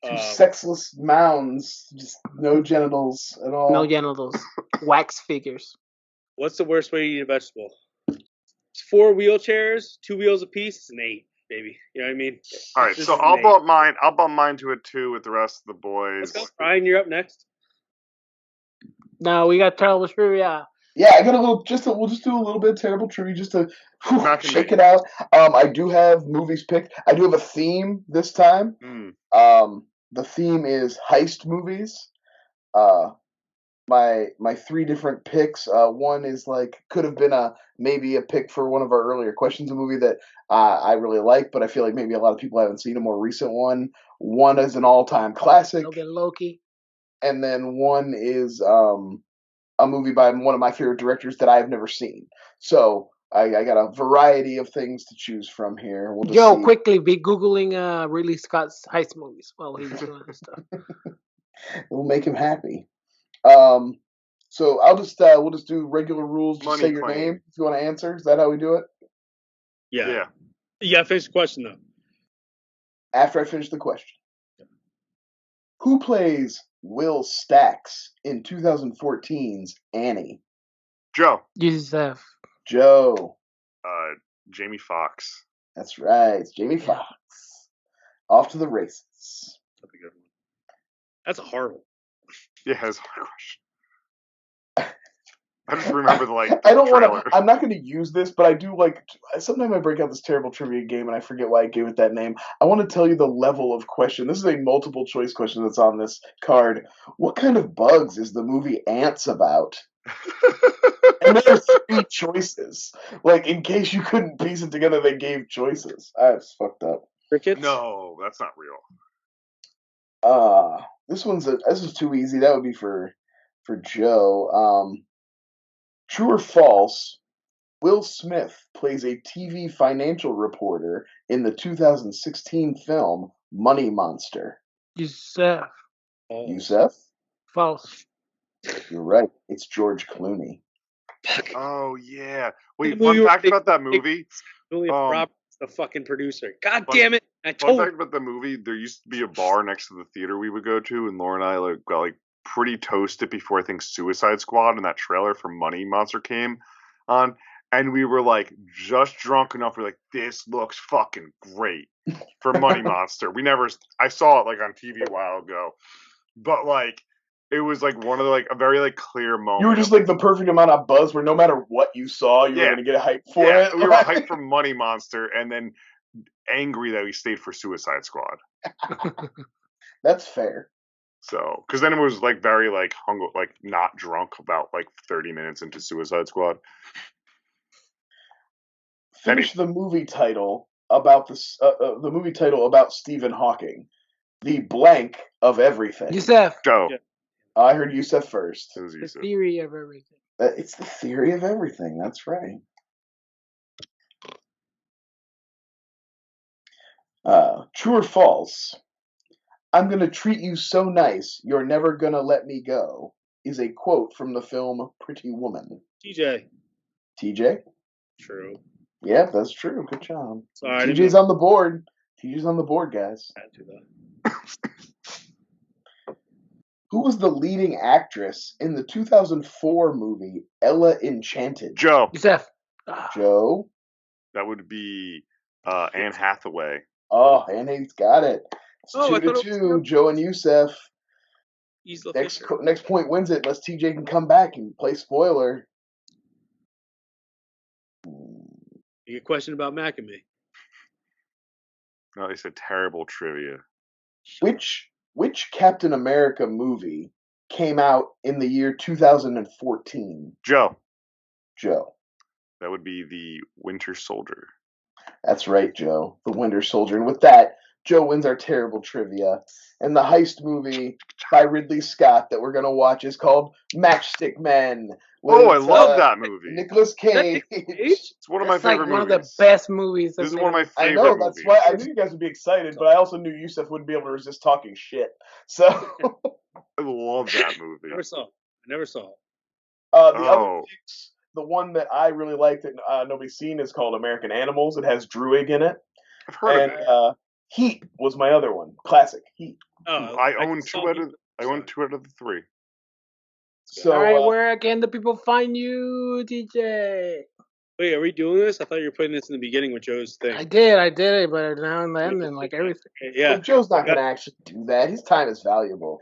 Two sexless mounds, just no genitals at all. No genitals. Wax figures. What's the worst way to eat a vegetable? It's 4 wheelchairs, 2 wheels apiece. It's an 8, baby. You know what I mean? All right, This so is an I'll 8. bump mine. I'll bump mine to a 2 with the rest of the Let's boys. go, Brian. You're up next. No, we got terrible trivia. Yeah, I got a little. We'll just do a little bit of terrible trivia just to Mac and shake me. it out. I do have movies picked. I do have a theme this time. The theme is heist movies. My 3 different picks. One is could have been maybe a pick for one of our earlier questions. A movie that I really like, but I feel like maybe a lot of people haven't seen. A more recent one. One is an all-time classic, Loki. and then one is a movie by one of my favorite directors that I've never seen. So I got a variety of things to choose from here. We'll just Joe, see. quickly be googling Ridley Scott's heist movies while he's doing this stuff. It will make him happy. So we'll just do regular rules. Just Money say your claim. name if you want to answer. Is that how we do it? Yeah. You gotta finish the question though. After I finish the question. Who plays Will Stacks in 2014's Annie? Joe. Yusef. Joe. Jamie Foxx. That's right. It's Jamie Foxx. Off to the races. That's a good one. That's a hard one. Yeah, that's a hard question. I just remember the I don't want trailer. to. I'm not going to use this, but I do like. Sometimes I break out this terrible trivia game, and I forget why I gave it that name. I want to tell you the level of question. This is a multiple choice question that's on this card. What kind of bugs is the movie Ants about? And there are 3 choices. Like in case you couldn't piece it together, they gave choices. That's fucked up. Crickets? No, that's not real. This is too easy. That would be for Joe. True or false? Will Smith plays a TV financial reporter in the 2016 film Money Monster. Yusef. Yusef? False. You're right. It's George Clooney. Oh yeah. Wait, Well, fun fact about that movie. Julia Roberts, the fucking producer. God damn it! I Fun told fact about the movie: there used to be a bar next to the theater we would go to, and Laura and I got pretty toasted before I think Suicide Squad and that trailer for Money Monster came on, and we were just drunk enough. We're like, this looks fucking great for Money Monster. I saw it on TV a while ago, but it was one of a very clear moment. You were just the perfect amount of buzz where no matter what you saw, you were going to get hyped for it. We were hyped for Money Monster, and then angry that we stayed for Suicide Squad. That's fair. So, because then it was very hung, not drunk about 30 minutes into Suicide Squad. Finish the movie title about the movie title about Stephen Hawking. The blank of everything. Yusef. Go. Yeah. I heard Yusef first. It was The Yusef. theory of everything. It's the theory of everything. That's right. True or false? I'm gonna treat you so nice, you're never gonna let me go, is a quote from the film Pretty Woman. TJ. TJ? True. Yeah, that's true. Good job. Sorry. TJ's on the board. TJ's on the board, guys. Who was the leading actress in the 2004 movie Ella Enchanted? Joe. Yusef. Joe? That would be Anne Hathaway. Oh, Anne's got it. It's Oh, I 2 thought to it was 2. Joe and Yusef. Isla Next Fisher. next point wins it unless TJ can come back and play spoiler. You get a question about Mac and me. No, they said terrible trivia. Which Captain America movie came out in the year 2014? Joe. Joe. That would be the Winter Soldier. That's right, Joe. The Winter Soldier. And with that, Joe wins our terrible trivia. And the heist movie by Ridley Scott that we're going to watch is called Matchstick Men. Oh, I love that movie. Nicolas Cage. It's one of my That's like favorite one of movies. the best movies. This is one of my I favorite know, movies. that's why I knew you guys would be excited, but I also knew Yusuf wouldn't be able to resist talking shit. So I love that movie. I never saw it. the other picks, the one that I really liked that nobody's seen is called American Animals. It has Druig in it. I've heard of it. Heat was my other one. Classic Heat. I own two out of the three. So, all right, where can the people find you, DJ? Wait, are we doing this? I thought you were putting this in the beginning with Joe's thing. I did it, but now and then, and like everything. Yeah. But Joe's not going to actually do that. His time is valuable.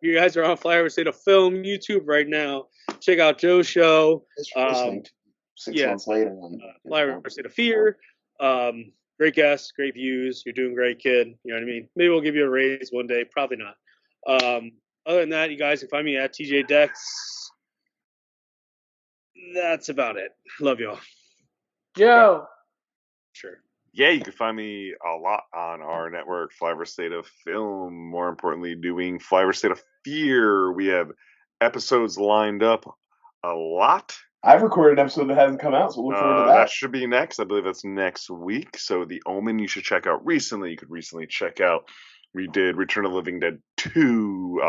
You guys are on Flyover State of Film YouTube right now. Check out Joe's show. Listening to 6 months later. Flyover State of Fear. Great guests, great views. You're doing great, kid. You know what I mean? Maybe we'll give you a raise one day. Probably not. Other than that, you guys can find me at TJ Dex. That's about it. Love y'all. Joe. Sure. Yeah, you can find me a lot on our network, Flyover State of Film. More importantly, doing Flyover State of Fear. We have episodes lined up a lot. I've recorded an episode that hasn't come out, so look forward to that. That should be next. I believe that's next week. So The Omen you should check out recently. You could recently check out. We did Return of the Living Dead 2.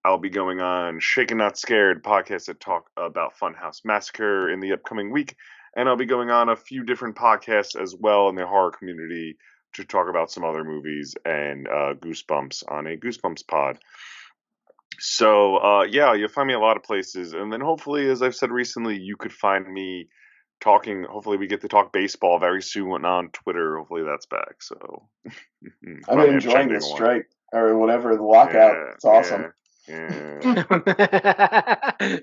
I'll be going on Shaken Not Scared podcast that talk about Funhouse Massacre in the upcoming week. And I'll be going on a few different podcasts as well in the horror community to talk about some other movies and Goosebumps on a Goosebumps pod. So, yeah, you'll find me a lot of places. And then hopefully, as I've said recently, you could find me talking. Hopefully, we get to talk baseball very soon on Twitter. Hopefully, that's back. So, I've been enjoying the strike or whatever, the lockout. It's awesome. Yeah.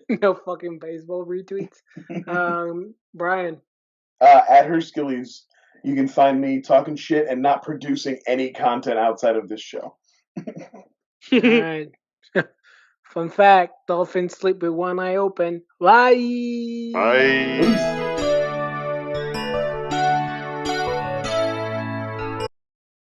No fucking baseball retweets. Brian. At Herskilles, you can find me talking shit and not producing any content outside of this show. All right. Fun fact, dolphins sleep with one eye open. Bye. Bye.